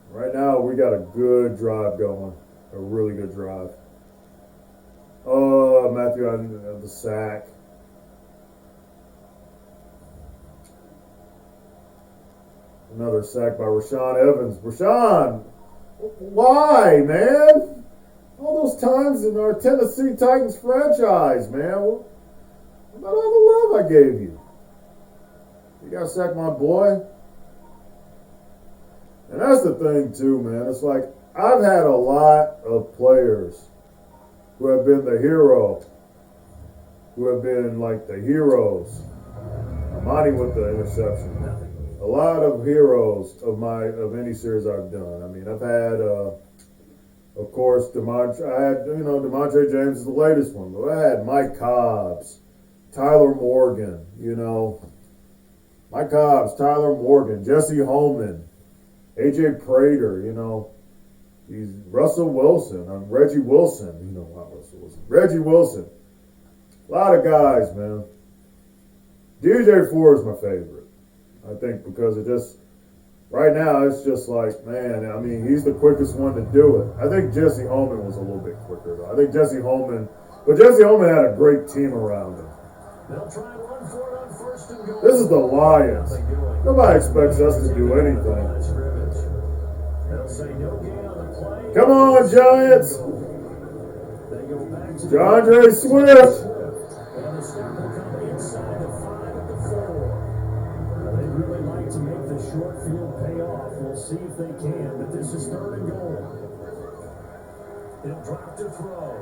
Right now, we got a good drive going. A really good drive. Oh, Matthew, I didn't have the sack. Another sack by Rashaan Evans. Rashaan, why, man? All those times in our Tennessee Titans franchise, man. What about all the love I gave you? You got to sack my boy. And that's the thing, too, man. It's like I've had a lot of players who have been the hero, who have been like the heroes. Amani with the interception. A lot of heroes of any series I've done. I mean, I've had, of course, Demontre James is the latest one, but I had Mike Cobbs, Tyler Morgan, Mike Cobbs, Tyler Morgan, Jesse Holman, AJ Prater, he's Russell Wilson, Reggie Wilson, not Russell Wilson, Reggie Wilson. A lot of guys, man. DJ Ford is my favorite. I think because it just, right now, it's just like, man, I mean, he's the quickest one to do it. I think Jesse Holman was a little bit quicker, though. I think Jesse Holman had a great team around him. They'll try and run for it on first and goal. This is the Lions. Nobody expects us to do anything. They'll say no gain on the play. Come on, Giants. They go back to DeAndre Swift. And the snap will come inside the 5 at the 4. They really like to make the short field pay off. We'll see if they can, but this is 3rd and goal. He'll drop to throw.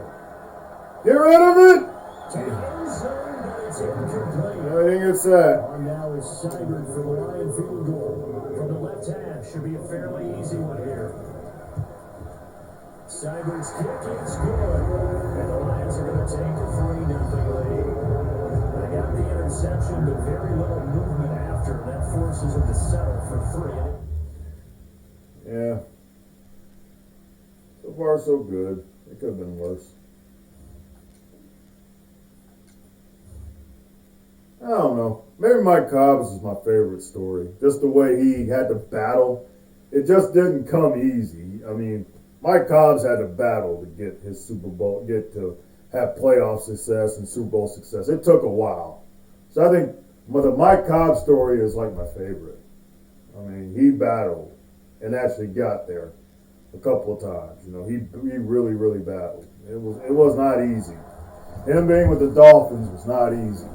Get rid of it. To the end zone, but it's incomplete. I think it's that. On now is Seibert for the Lion field goal. From the left half, should be a fairly easy one here. Seibert's kick is good. And the Lions are going to take a 3-0 lead. They got the interception, but very little movement after. That forces them to settle for 3. Yeah. So far, so good. It could have been worse. I don't know. Maybe Mike Cobbs is my favorite story. Just the way he had to battle. It just didn't come easy. I mean, Mike Cobbs had to battle to get his to have playoff success and Super Bowl success. It took a while. So I think the Mike Cobbs story is like my favorite. I mean, he battled and actually got there a couple of times. He really, really battled. It was not easy. Him being with the Dolphins was not easy.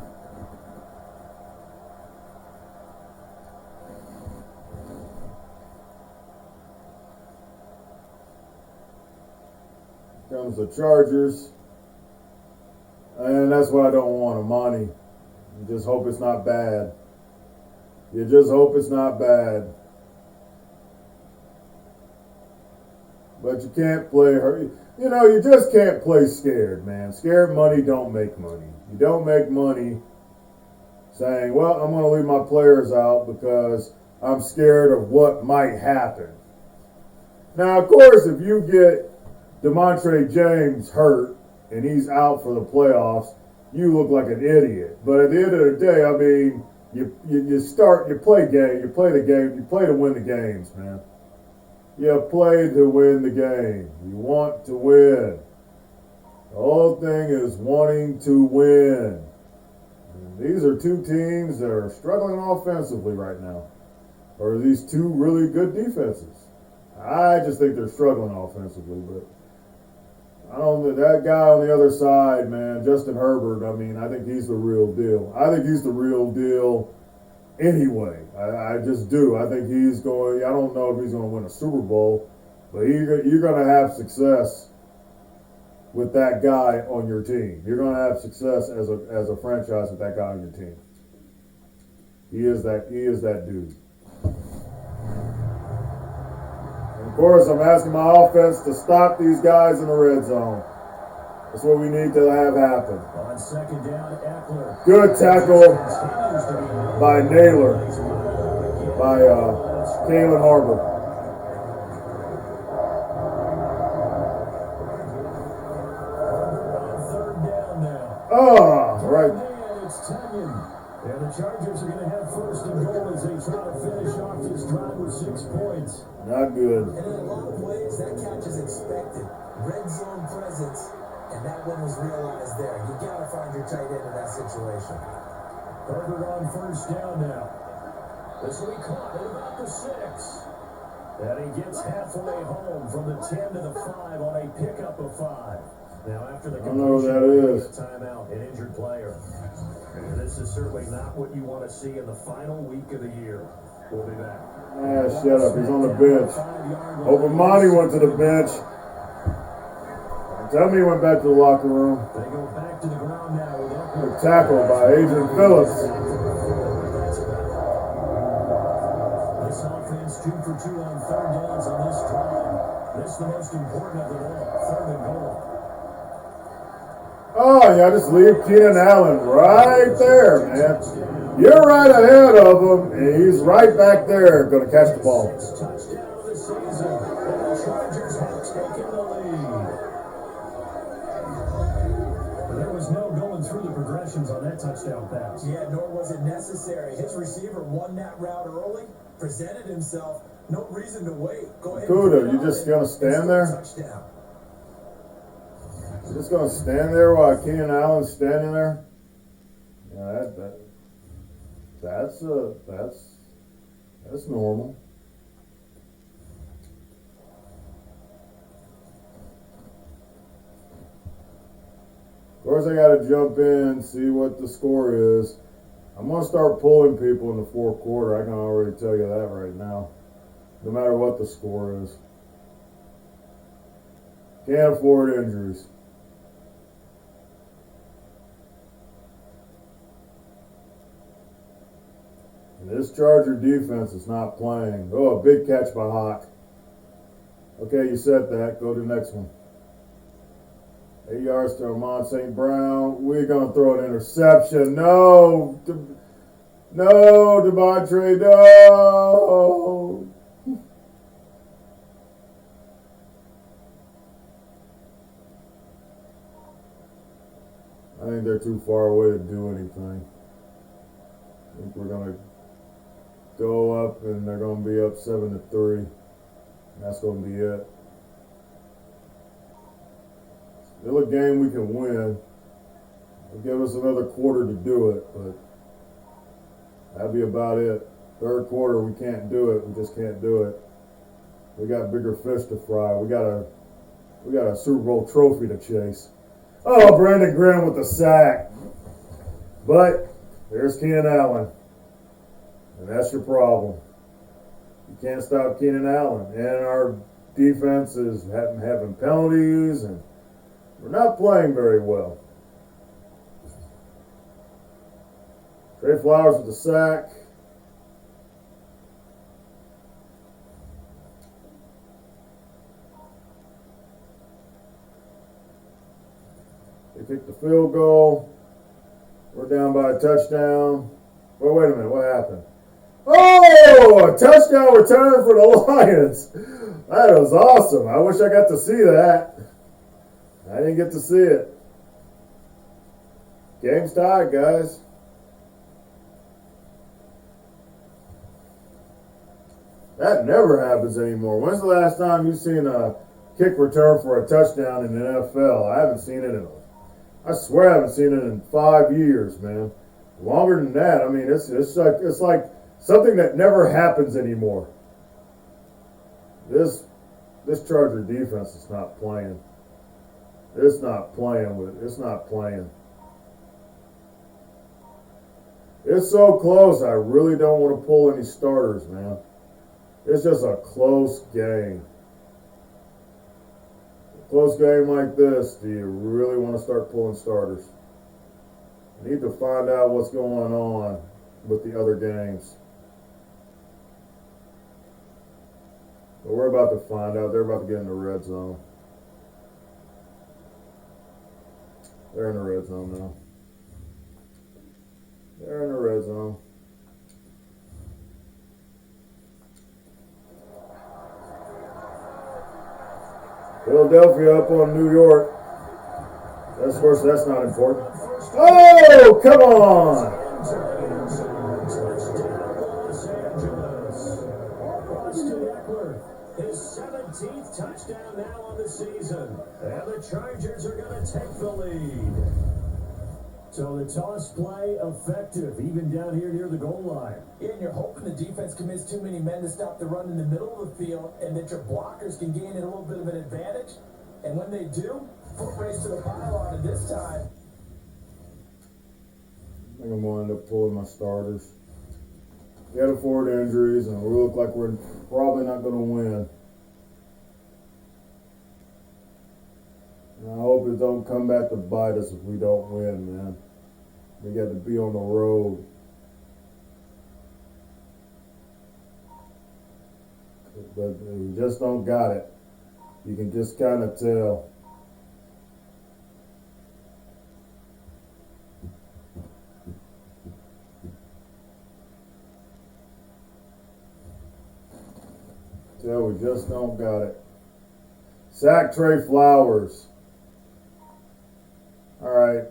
Comes the Chargers, and that's what I don't want, Amani. You just hope it's not bad. You just hope it's not bad. But you can't play her. You just can't play scared, man. Scared money don't make money. You don't make money saying, well, I'm going to leave my players out because I'm scared of what might happen. Now, of course, if you get Demontre James hurt and he's out for the playoffs, you look like an idiot. But at the end of the day, I mean, you play the game, you play to win the games, man. You play to win the game. You want to win. The whole thing is wanting to win. And these are two teams that are struggling offensively right now. Or these two really good defenses. I just think they're struggling offensively, but I don't know, that guy on the other side, man, Justin Herbert, I mean, I think he's the real deal. I think he's the real deal anyway. I just do. I think he's going, I don't know if he's going to win a Super Bowl, but you're going to have success with that guy on your team. You're going to have success as a franchise with that guy on your team. He is that dude. Of course, I'm asking my offense to stop these guys in the red zone. That's what we need to have happen. On 2nd down, Eckler. Good tackle by Naylor, by Kalen Harbor. On 3rd down now. Oh, right. And it's Tanyan. And the Chargers are going to have 1st and goal as they try to finish off this drive with 6 points. Not good. And in a lot of ways, that catch is expected. Red zone presence, and that one was realized there. You got to find your tight end in that situation. Herbert on 1st down now. This will be caught at about the 6. And he gets halfway home from the 10 to the 5 on a pickup of 5. Now after the completion, a timeout, an injured player. And this is certainly not what you want to see in the final week of the year. We'll be back. Ah, shut up. He's on the bench. Hope Monty went to the bench. Tell me he went back to the locker room. They go back to the ground now with They're tackled by Adrian Phillips. This offense 2 for 2 on third downs on this drive. This is the most important of them all. 3rd and goal. Oh, yeah, just leave Keenan Allen right there, man. You're right ahead of him, and he's right back there going to catch the ball. 6th touchdown of the season, and the Chargers have taken the lead. There was no going through the progressions on that touchdown pass. Yeah, nor was it necessary. His receiver won that route early, presented himself. No reason to wait. Go ahead. Kuda, you just going to stand there? Touchdown. Just going to stand there while Keenan Allen's standing there? Yeah, that's normal. Of course, I got to jump in, see what the score is. I'm going to start pulling people in the 4th quarter. I can already tell you that right now. No matter what the score is. Can't afford injuries. And this Charger defense is not playing. Oh, a big catch by Hawk. Okay, you said that. Go to the next one. 8 yards to Amon St. Brown. We're going to throw an interception. No. No, Devontae, no. I think they're too far away to do anything. I think we're going to go up, and they're going to be up 7-3. And that's going to be it. Still a game we can win. It'll give us another quarter to do it, but that'll be about it. 3rd quarter, we can't do it. We just can't do it. We got bigger fish to fry. We got a Super Bowl trophy to chase. Oh, Brandon Graham with the sack. But there's Keenan Allen. And that's your problem. You can't stop Keenan Allen. And our defense is having penalties, and we're not playing very well. Trey Flowers with the sack. They kicked the field goal. We're down by a touchdown. Well, wait a minute. What happened? Oh, a touchdown return for the Lions. That was awesome. I wish I got to see that. I didn't get to see it. Game's tied, guys. That never happens anymore. When's the last time you've seen a kick return for a touchdown in the NFL? I haven't seen it I swear I haven't seen it in 5 years, man. Longer than that. I mean, it's like something that never happens anymore. This Charger defense is not playing. It's not playing. It's so close. I really don't want to pull any starters, man. It's just a close game. A close game like this, do you really want to start pulling starters? I need to find out what's going on with the other games. But we're about to find out. They're about to get in the red zone. They're in the red zone now. They're in the red zone. Philadelphia up on New York. Of course, that's not important. Oh, come on! His 17th touchdown now on the season. And the Chargers are going to take the lead. So the toss play effective, even down here near the goal line. Yeah, and you're hoping the defense commits too many men to stop the run in the middle of the field, and that your blockers can gain a little bit of an advantage. And when they do, foot race to the pylon, and this time, I think I'm going to end up pulling my starters. We had 4 injuries, and we look like we're probably not going to win. And I hope it don't come back to bite us if we don't win, man. We got to be on the road. But we just don't got it. You can just kind of tell. We just don't got it. Sack Trey Flowers. Alright.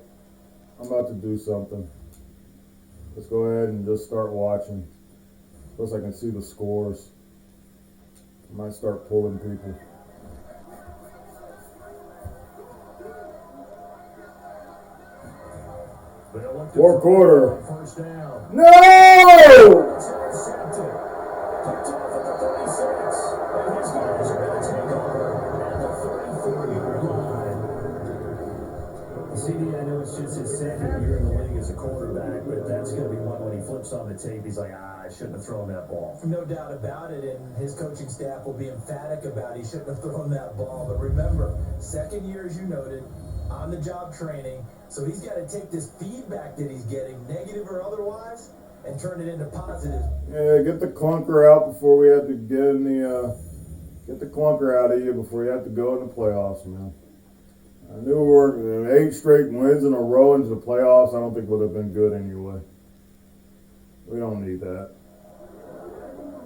I'm about to do something. Let's go ahead and just start watching. Plus I can see the scores. I might start pulling people. Fourth quarter. First down. No! It's intercepted. Picked off at the 36. And his guys are going to take over at the 34-yard line. CD, I know it's just his second year in the league as a quarterback, but that's going to be one when he flips on the tape, he's like, I shouldn't have thrown that ball. no doubt about it, and his coaching staff will be emphatic about he shouldn't have thrown that ball. But remember, second year, as you noted, on-the-job training, so he's got to take this feedback that he's getting, negative or otherwise, and turn it into positive. Yeah, get the clunker out before we have to get in the get the clunker out of you before you have to go in the playoffs, man. I knew we were 8 straight wins in a row into the playoffs. I don't think would have been good anyway. We don't need that.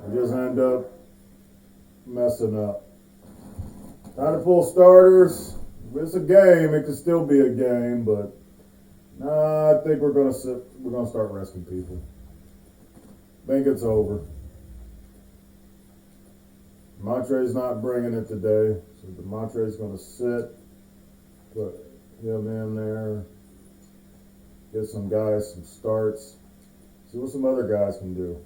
We just end up messing up. Time to pull starters. If it's a game, it could still be a game, but nah, I think we're gonna start resting people. I think it's over. Montre's not bringing it today, so Montre's gonna sit. Put him in there. Get some guys some starts. See what some other guys can do.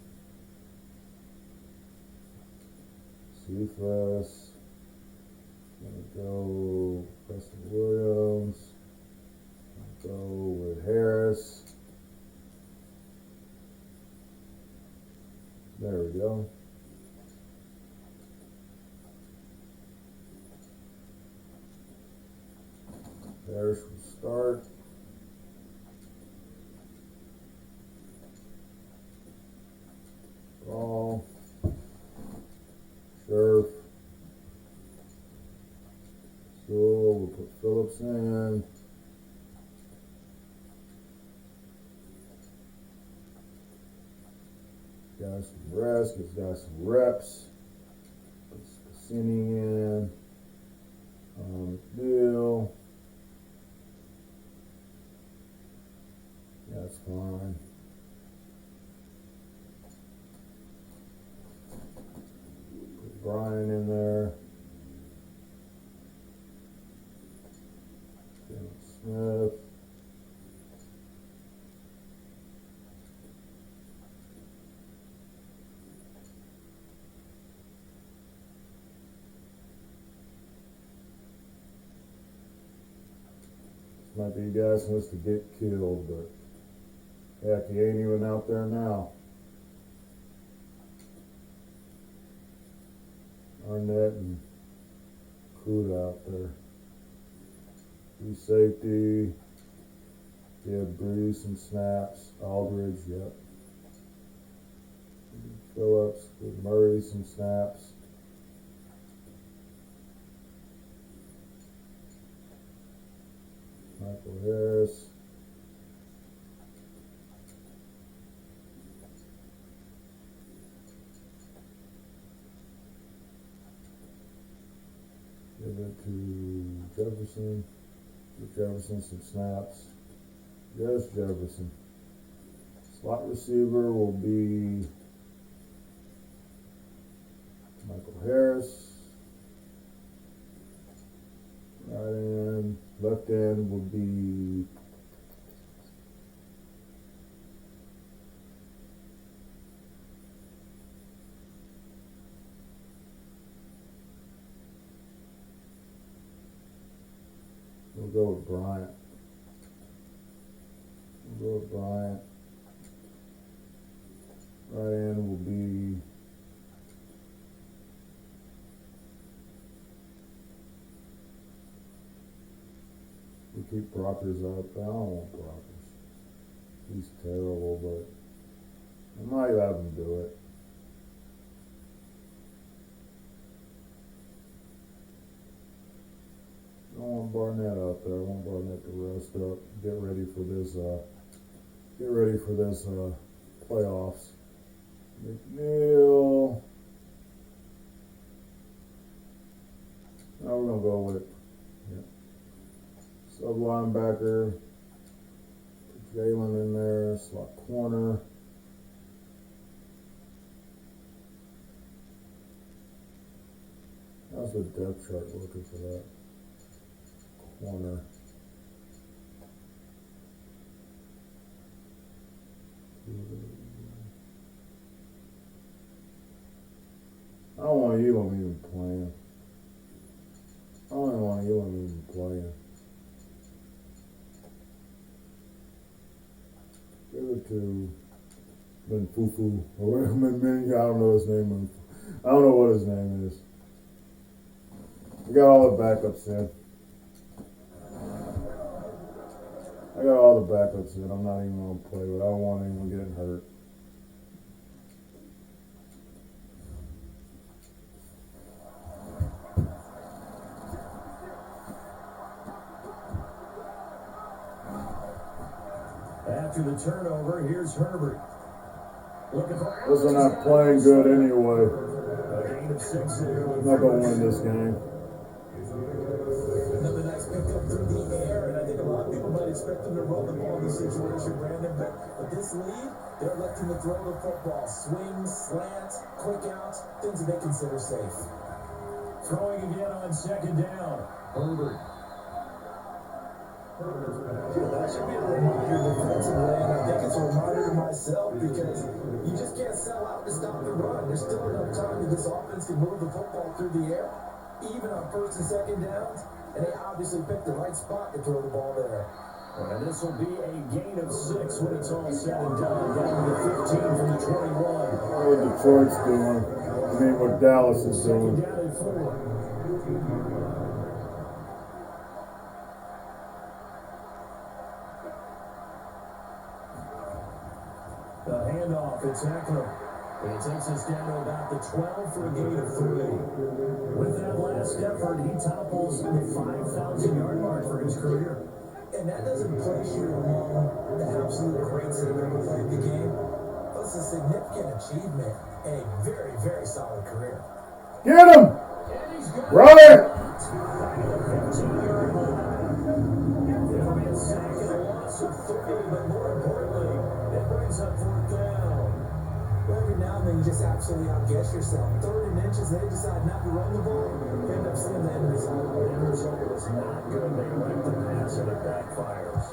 Cephas. Gonna go Preston Williams. Gonna go with Harris. There we go. Harris will start. Ball. Scherf. Sewell. We'll put Phillips in. Guys some rest. Gives guys some reps. Put Cassini in. Bill. That's fine. Put Brian in there. Jalen Smith. Might be guys who wants to get killed, but heck, he ain't even out there now. Arnett and Kuda out there. Free safety. Give Breeze some snaps. Aldridge, yep. Phillips, give Murray some snaps. Michael Harris. Give it to Jefferson. Give Jefferson some snaps. Yes, Jefferson. Slot receiver will be Michael Harris. Right end. Left end will be We'll go with Bryant. Right end will be we keep Proctor's up. I don't want Proctor's. He's terrible, but I might have him do it. I want Barnett out there. I want Barnett to rest up, get ready for this playoffs. McNeil. Now we're gonna go with sub linebacker. Jalen in there, slot corner. How's the depth chart looking for that? Corner. I don't want Elam even playing. I don't even want Elam even playing. Give it to Menfufu or whatever. I don't know his name. I don't know what his name is. We got all the backups in. I got all the backups in. I'm not even going to play with. I don't want anyone getting hurt. After the turnover, here's Herbert. Those are not playing good anyway. A gain of 6 here. I'm not going to win this game. Another nice pickup through the air, and I think a lot of people might expect them to run the ball in this situation, Brandon, but with this lead, they're electing to throw the football. Swings, slants, quick outs, things that they consider safe. Throwing again on 2nd down. Herbert. That should be a reminder defensively, and I think it's a reminder to myself because you just can't sell out to stop the run. There's still enough time that this offense can move the football through the air, even on 1st and 2nd downs, and they obviously picked the right spot to throw the ball there. And this will be a gain of 6 when it's all said and done. Down to the 15 from the 21. What Detroit's doing. I mean, what Dallas is doing. Second down and 4. The handoff, it's Eckler. It takes us down to about the 12 for a gain of 3. With that last effort, he topples the 5,000-yard mark for his career. And that doesn't place you among the absolute greats that have ever played the game. That's a significant achievement and a very, very solid career. Get him! Run it! It'll be a sack and a loss of 3, but more importantly, it brings up 4th down. Well, every now and then you just absolutely outguess yourself. 3rd and inches, they decide not to run the ball. You end up seeing the end result. The end result was not good. They elect the pass and it backfires.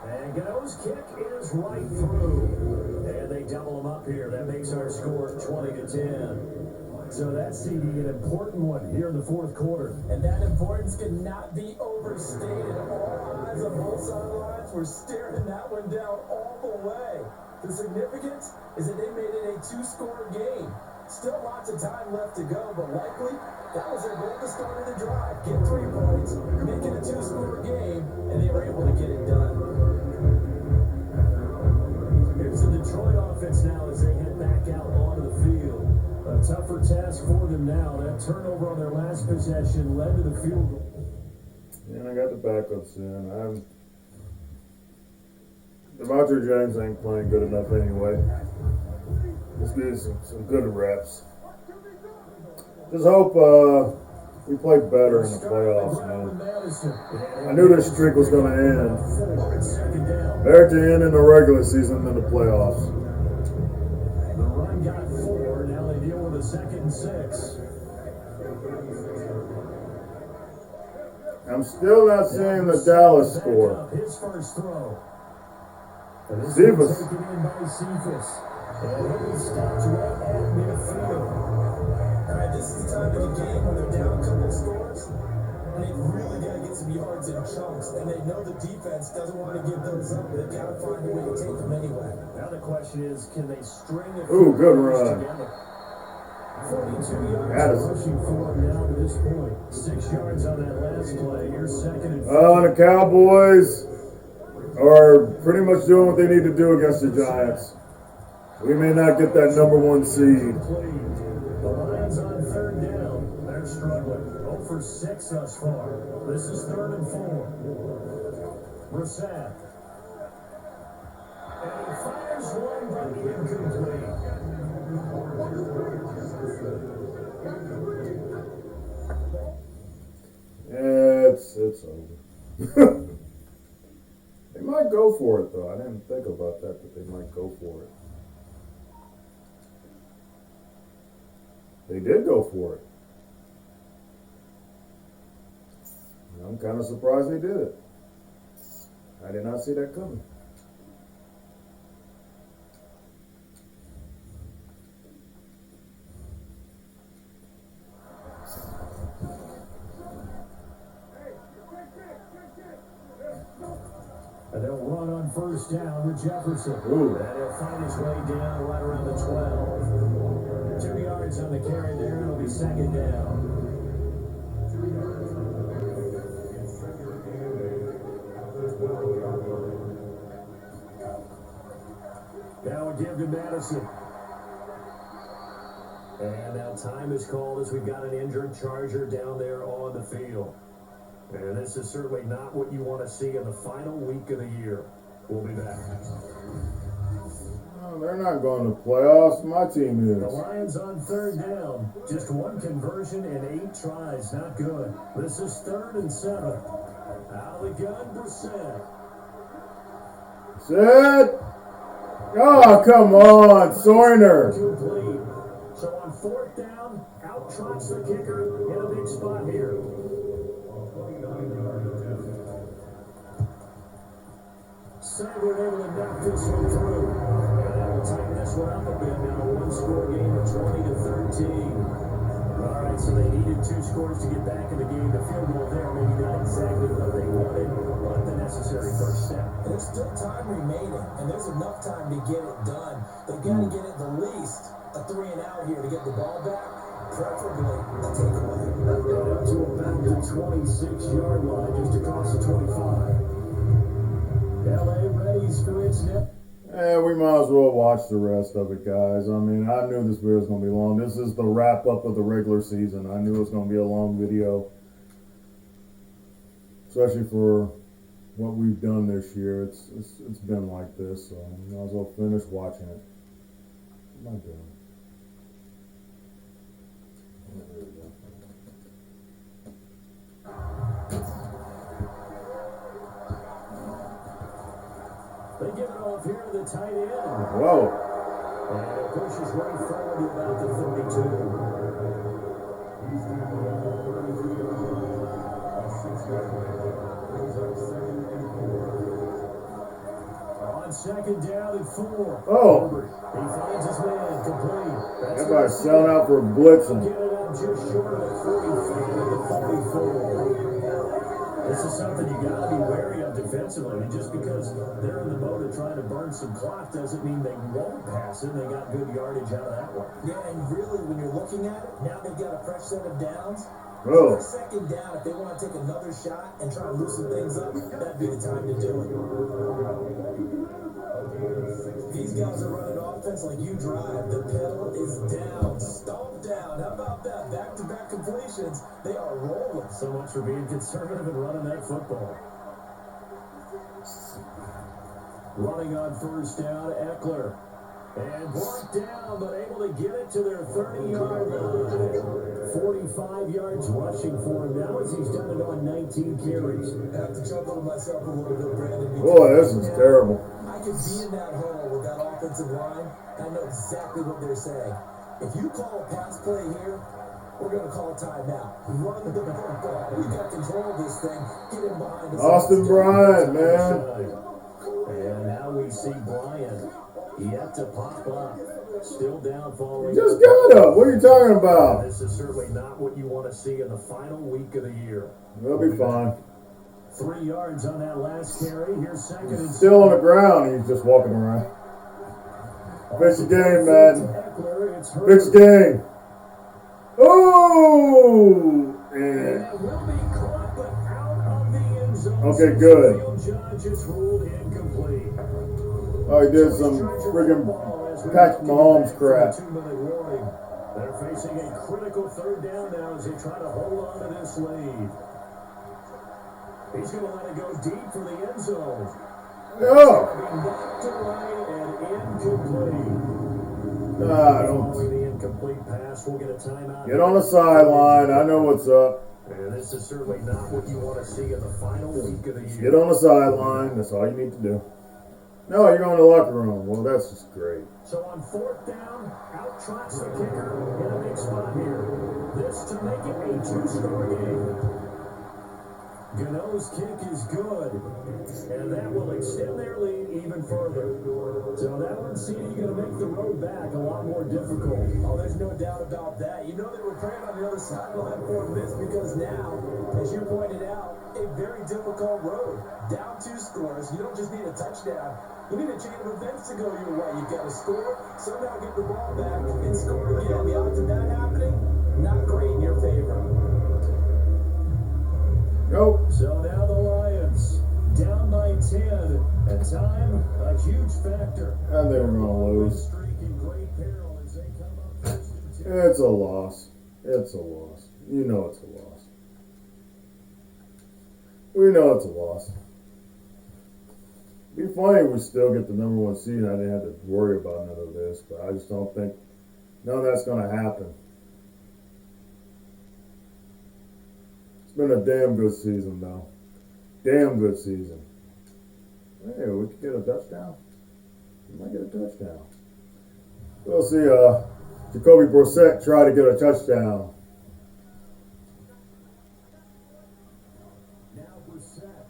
And Gano's kick is right through. And they double him up here. That makes our score 20-10. So that's the important one here in the 4th quarter. And that importance cannot be overstated. All eyes on both sidelines were staring that one down all the way. The significance is that they made it a 2-score game. Still lots of time left to go, but likely that was their goal at the start of the drive. Get 3 points, make it a 2-score game, and they were able to get it done. Here's the Detroit offense now as they head back out onto the field. A tougher task for them now. That turnover on their last possession led to the field goal. And I got the backups in. Devontae James ain't playing good enough anyway. Let's get some good reps. Just hope we play better in the playoffs, man. I knew this streak was going to end. Better at the end in the regular season than the playoffs. The run got 4. Now they deal with a 2nd and 6. I'm still not seeing the Dallas score. His first throw. Cephas. Taken in by Cephas. And he stopped right at midfield. All right, this is the time of the game when they're down a couple scores, and they really got to get some yards yards in chunks, and they know the defense doesn't want to give those up. They've got to find a way to take them anyway. Now the question is, can they string a Ooh, few good runs run. together? 42 yards rushing for him now to this point. 6 yards on that last play. Here's second and 4. The Cowboys are pretty much doing what they need to do against the Giants. We may not get that number 1 seed. The Lions on third down. They're struggling. 0 for 6 thus far. This is 3rd and 4. Brissett. And he fires one, but incomplete. It's over. They might go for it, though. I didn't think about that, but they might go for it. They did go for it. I'm kind of surprised they did it. I did not see that coming. And they'll run on first down with Jefferson. Ooh. And he'll find his way down right around the 12. 2 yards on the carry there. It'll be 2nd down. Now a give to Madison. And now time is called as we've got an injured Charger down there on the field. And this is certainly not what you want to see in the final week of the year. We'll be back. Oh, they're not going to playoffs. My team The is. Lions on third down. Just 1 conversion and 8 tries. Not good. This is 3rd and 7. Out of the gun, Brissett. Sit. Oh, come on, Soiner. Complete. So on 4th down, out trots the kicker in a big spot here. Cyber able to knock this one through. And that will tighten this one up a bit. Now a 1-score game of 20-13. All right, so they needed 2 scores to get back in the game. The field goal there, maybe not exactly what they wanted, but the necessary first step. There's still time remaining, and there's enough time to get it done. They've got to get it the least a 3 and out here to get the ball back, preferably a takeaway. Up to about the 26-yard line, just across the 25. LA readies for its net. We might as well watch the rest of it, guys. I mean, I knew this video was going to be long. This is the wrap-up of the regular season. I knew it was going to be a long video, especially for what we've done this year. It's been like this, so I might as well finish watching it. What am I doing? There we go. They give it off here to the tight end. Whoa. And it pushes right forward to about the 32. On 2nd down and 4. Oh. He finds his man complete. Everybody's selling out for blitzing. Get it up just short of the 45 and the 44. This is something you got to be wary of defensively. Just because they're in the mode of trying to burn some clock doesn't mean they won't pass it. They got good yardage out of that one. Yeah, and really, when you're looking at it, now they've got a fresh set of downs. Oh. 2nd down, if they want to take another shot and try to loosen things up, that'd be the time to do it. These guys are running offense like you drive. The pedal is down, stomp down. How about that? Back-to-back completions. They are rolling. So much for being conservative and running that football. Running on first down, Eckler. And brought down, but able to get it to their 30-yard line. 45 yards rushing for him now as he's done it on 19 carries. I have to chuckle to myself a little bit, Brandon. Boy, this is terrible. I could be in that hole with that offensive line. I know exactly what they're saying. If you call a pass play here, we're going to call a timeout. Run the football. We got control of this thing. Get in behind us. Austin Bryant, man. And now we see Bryant yet to pop up. Still down following. Just got up. What are you talking about? This is certainly not what you want to see in the final week of the year. They'll be fine. 3 yards on that last carry. Here's second and Still on the ground. He's just walking around. Fix the game, man. Fix the game. Oh! And okay, good. Oh, he did some friggin' Patrick Mahomes crap. They're facing a critical third down now as they try to hold on to this lead. He's going to let it go deep for the end zone. Oh! Knocked away and incomplete. Don't. The incomplete pass will get a timeout. Get on the sideline. I know what's up. And this is certainly not what you want to see in the final week of the year. Get on the sideline. That's all you need to do. No, you're going to the locker room. Well, that's just great. So on fourth down, out trots the kicker in a big spot here. This to make it a 2-score game. Gano's kick is good, and that will extend their lead even further. So that one, CD, going to make the road back a lot more difficult. Oh, there's no doubt about that. You know they were praying on the other sideline for this because now, as you pointed out, a very difficult road. Down 2 scores. You don't just need a touchdown. You need a chain of events to go your way. You've got to score, somehow get the ball back, and score again. The odds of that happening, not great in your favor. Nope. So now the Lions down by 10. At time, a huge factor. And they were going to lose. It's a loss. It's a loss. You know it's a loss. We know it's a loss. It'd be funny if we still get the number 1 seed and I didn't have to worry about none of this, but I just don't think none of that's going to happen. It's been a damn good season, though. Damn good season. Hey, we could get a touchdown. We might get a touchdown. We'll see. Jacoby Brissett try to get a touchdown. Now Brissett.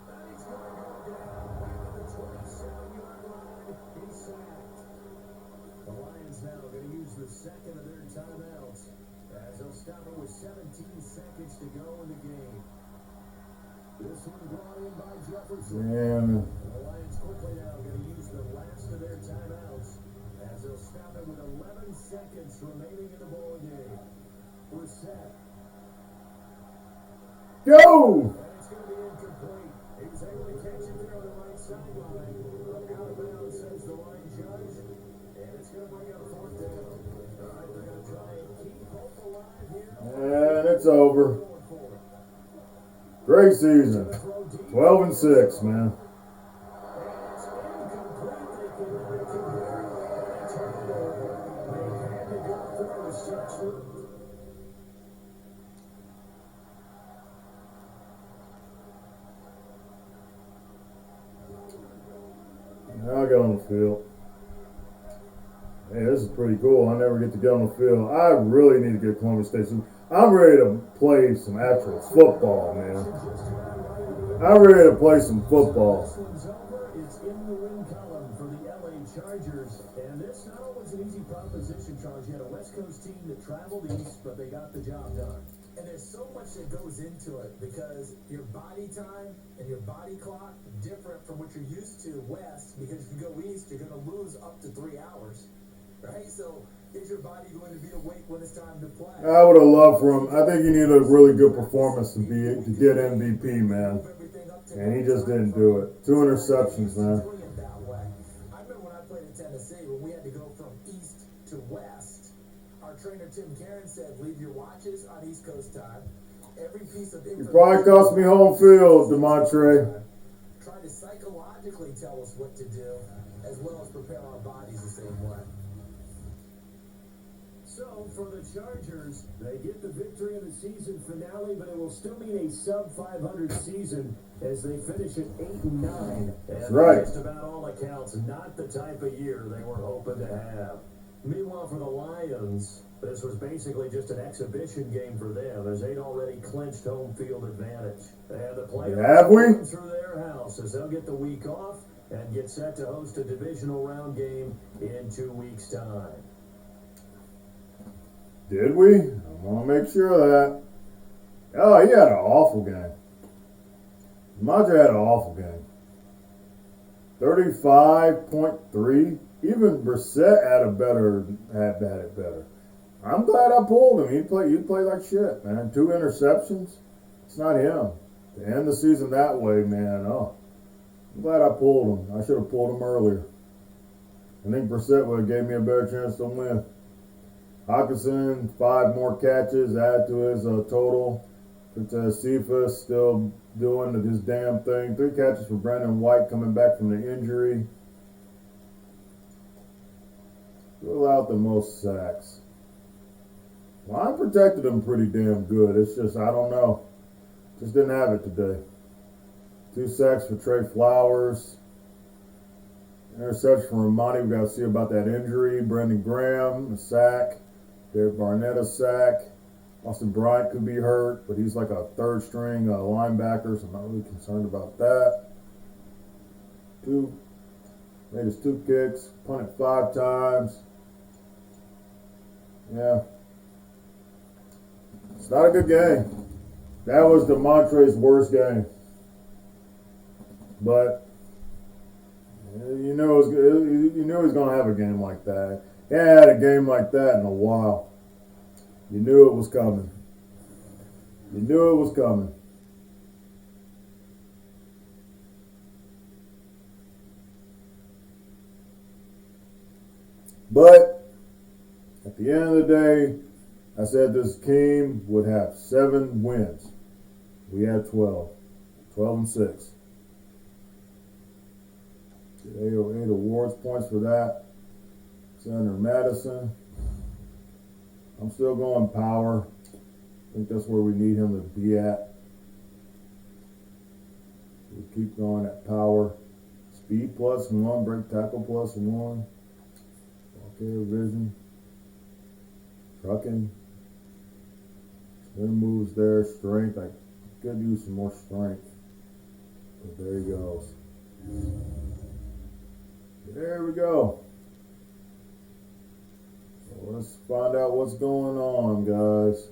And he's going to go down at the 27-yard line. He's sacked. The Lions now going to use the second of their timeouts as they'll stop it with 17 seconds to go in the game. This one brought in by Jefferson. Man. The Lions quickly now going to use the last of their timeouts as they'll stop it with 11 seconds remaining in the ball game. Brissett. Go! And it's going to be incomplete. He was able to catch it there on the right sideline. Out of bounds, says the line judge. And it's going to bring up fourth down. All right, they're going to try and keep hope alive here. And it's over. Great season. 12-6, man. Now I got on the field. Hey, this is pretty cool. I never get to get on the field. I really need to get Columbia Station. I'm ready to play some actual football, man. I'm ready to play some football. It's in the win column for the LA Chargers, and this not only was an easy proposition, Charles. You had a West Coast team that traveled east, but they got the job done. And there's so much that goes into it because your body time and your body clock different from what you're used to west. Because if you go east, you're going to lose up to 3 hours, right? So is your body going to be awake when it's time to play? I would have loved for him. I think he needed a really good performance to get MVP, man. And he just didn't do it. 2 interceptions, man. I remember when I played in Tennessee, when we had to go from east to west, our trainer Tim Karen said, leave your watches on East Coast time. Every piece of information. You probably cost me home field, DeMontre. Try to psychologically tell us what to do, as well as prepare our bodies the same way. So, for the Chargers, they get the victory in the season finale, but it will still mean a sub-500 season as they finish at 8-9. That's right. Just about all accounts, not the type of year they were hoping to have. Meanwhile, for the Lions, this was basically just an exhibition game for them as they'd already clinched home field advantage. And the Have we? playoffs through their house as they'll get the week off and get set to host a divisional round game in 2 weeks' time. Did we? I want to make sure of that. Oh, he had an awful game. Demontre had an awful game. 35.3. Even Brissett had it better. I'm glad I pulled him. He played like shit, man. 2 interceptions. It's not him. To end the season that way, man. Oh, I'm glad I pulled him. I should have pulled him earlier. I think Brissett would have gave me a better chance to win. Hawkinson, 5 more catches, add to his total. Cephas still doing his damn thing. 3 catches for Brandon White coming back from the injury. Who allowed the most sacks? Line protected him pretty damn good. It's just, I don't know. Just didn't have it today. 2 sacks for Trey Flowers. Interception from Ramani. We got to see about that injury. Brendan Graham, a sack. Derek Barnett, a sack. Austin Bryant could be hurt, but he's like a 3rd string linebacker, so I'm not really concerned about that. Made his 2 kicks. Punted 5 times. Yeah. It's not a good game. That was Demontre's worst game. But you knew he was going to have a game like that. He hadn't had a game like that in a while. You knew it was coming. You knew it was coming. But at the end of the day, I said this team would have 7 wins. We had 12. 12 and 6. 8 awards points for that. Senator Madison. I'm still going power. I think that's where we need him to be at. We keep going at power. Speed +1, break tackle +1. Okay, vision. Trucking. Spin moves there. Strength. I could use some more strength. But there he goes. There we go. So let's find out what's going on, guys.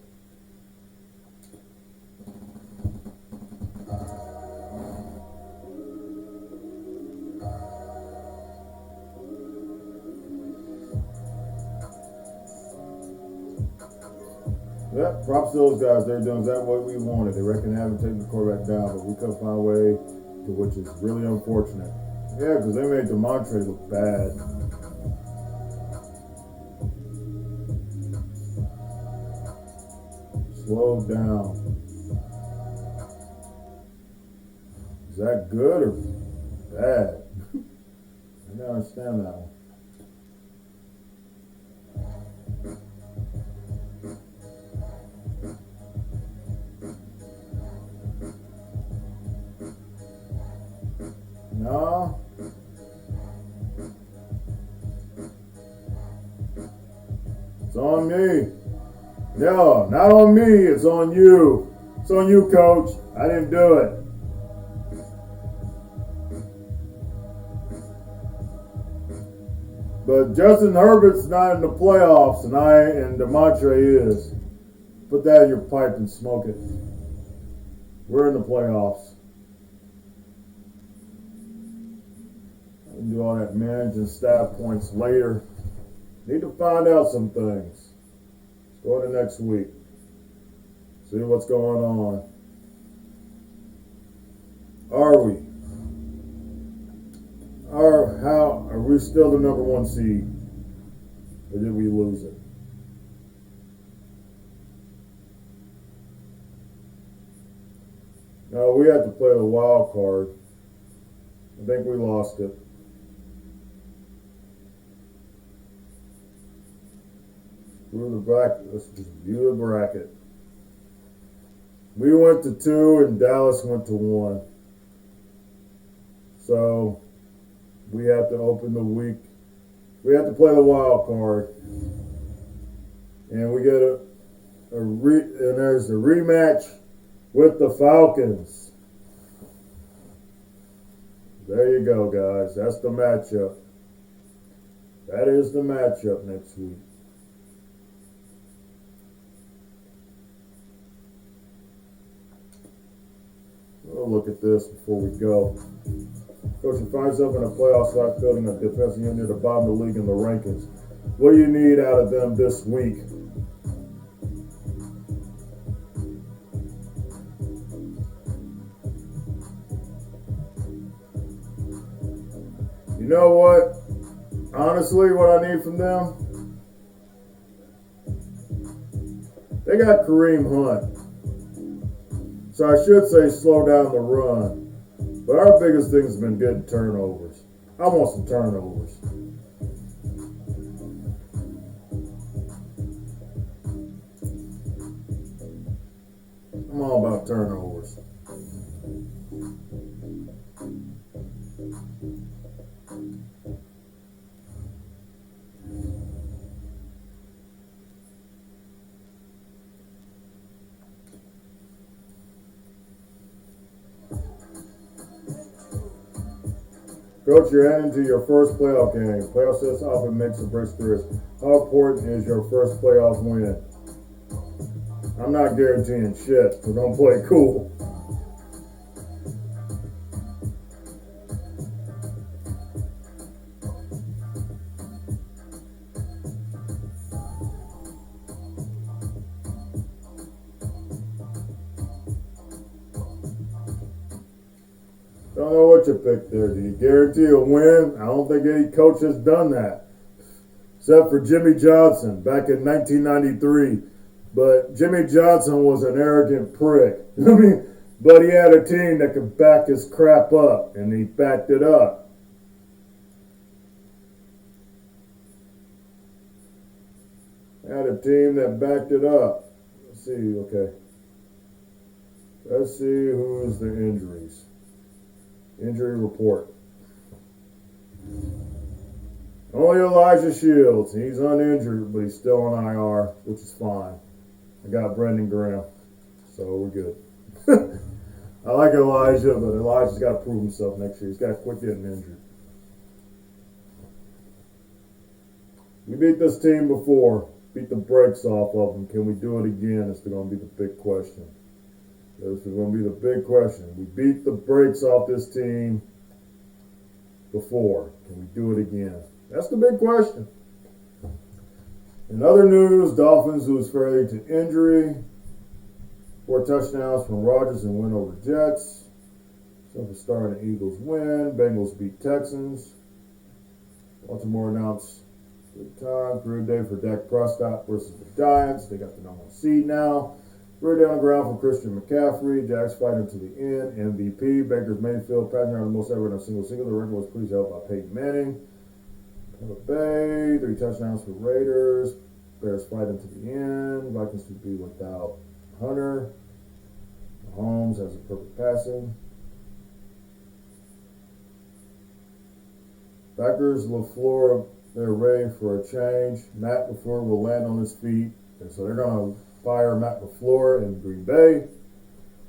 Yep, props to those guys. They're doing exactly what we wanted. They reckon having taken the quarterback down, but we couldn't find a way to, which is really unfortunate. Yeah, because they made Demontre look bad. Slow down. Is that good or bad? I don't understand that one. No. It's on me. No, not on me. It's on you. It's on you, coach. I didn't do it. But Justin Herbert's not in the playoffs, and Demontre is. Put that in your pipe and smoke it. We're in the playoffs. I can do all that managing staff points later. Need to find out some things. Let's go to next week. See what's going on. Are we? Are we still the number 1 seed? Or did we lose it? No, we had to play the wild card. I think we lost it. Let's just view the bracket. We went to 2 and Dallas went to 1. So we have to open the week. We have to play the wild card. And we get and there's the rematch with the Falcons. There you go, guys. That's the matchup. That is the matchup next week. look at this before we go. Coach, you find yourself in a playoff slot building a defensive unit near the bottom of the league in the rankings. What do you need out of them this week? You know what? Honestly, what I need from them? They got Kareem Hunt. So I should say slow down the run. But our biggest thing has been getting turnovers. I want some turnovers. I'm all about turnovers. Coach, you're heading to your first playoff game. Playoff success often makes or breaks through. How important is your first playoff win? I'm not guaranteeing shit. We're going to play cool. Don't know what you picked there. Do you guarantee a win? I don't think any coach has done that. Except for Jimmy Johnson back in 1993. But Jimmy Johnson was an arrogant prick. But he had a team that could back his crap up, and he backed it up. Had a team that backed it up. Let's see, okay. Let's see who's the injuries. Injury report. Only Elijah Shields. He's uninjured, but he's still on IR, which is fine. I got Brendan Graham, so we're good. I like Elijah, but Elijah's got to prove himself next year. He's got to quit getting injured. We beat this team before. Beat the brakes off of them. Can we do it again? It's going to be the big question. This is going to be the big question. We beat the brakes off this team before. Can we do it again? That's the big question. In other news, Dolphins lose Fairley to injury. 4 touchdowns from Rodgers and win over Jets. Silver Star and the Eagles win. Bengals beat Texans. Baltimore announced good time. Career day for Dak Prescott versus the Giants. They got the number 1 seed now. Career day on the ground for Christian McCaffrey. Jags fighting to the end. MVP. Baker's Mayfield passing around the most ever in a single. The record was please held by Peyton Manning. Tampa Bay. 3 touchdowns for Raiders. Bears fighting to the end. Vikings to be without Hunter. Mahomes has a perfect passing. Packers, LaFleur, they're ready for a change. Matt LaFleur will land on his feet. And so they're going to fire Matt LaFleur in Green Bay.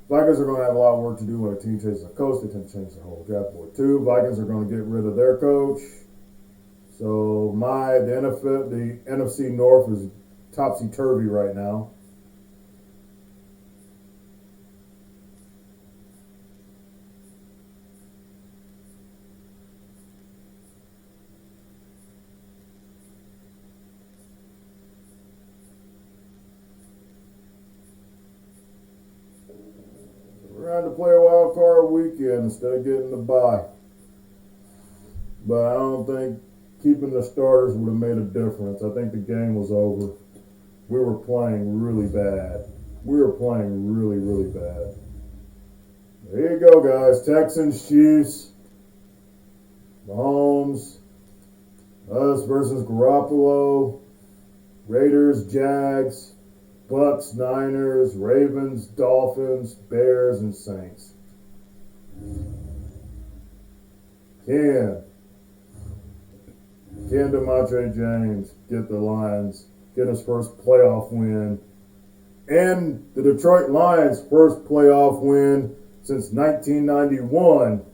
Vikings are going to have a lot of work to do when a team changes a coach. They tend to change the whole draft board too. Vikings are going to get rid of their coach. So the NFC North is topsy-turvy right now. Trying to play a wild card weekend instead of getting the bye. But I don't think keeping the starters would have made a difference. I think the game was over. We were playing really bad. Really bad. There you go, guys. Texans, Chiefs, Mahomes, us versus Garoppolo, Raiders, Jags, Bucks, Niners, Ravens, Dolphins, Bears, and Saints. Can DeMontre James get the Lions, get his first playoff win, and the Detroit Lions' first playoff win since 1991?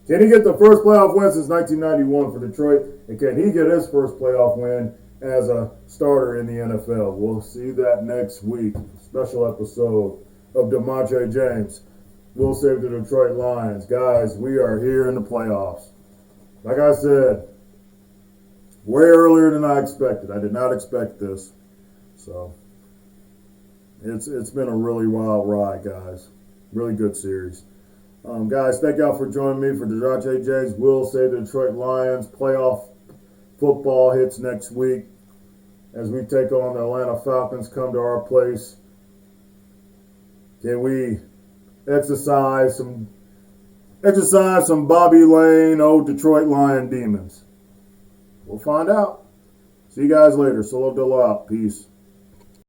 Can he get the first playoff win since 1991 for Detroit? And can he get his first playoff win as a starter in the NFL? We'll see that next week. Special episode of DeMontre James. will save the Detroit Lions. Guys, we are here in the playoffs. Like I said, way earlier than I expected. I did not expect this. So, it's been a really wild ride, guys. Really good series. Guys, thank y'all for joining me for Dejounte James will save the Detroit Lions. Playoff football hits next week as we take on the Atlanta Falcons. Come to our place. Can we exercise some Bobby Lane, old Detroit Lion demons? We'll find out. See you guys later. Solo Dilla out. Peace.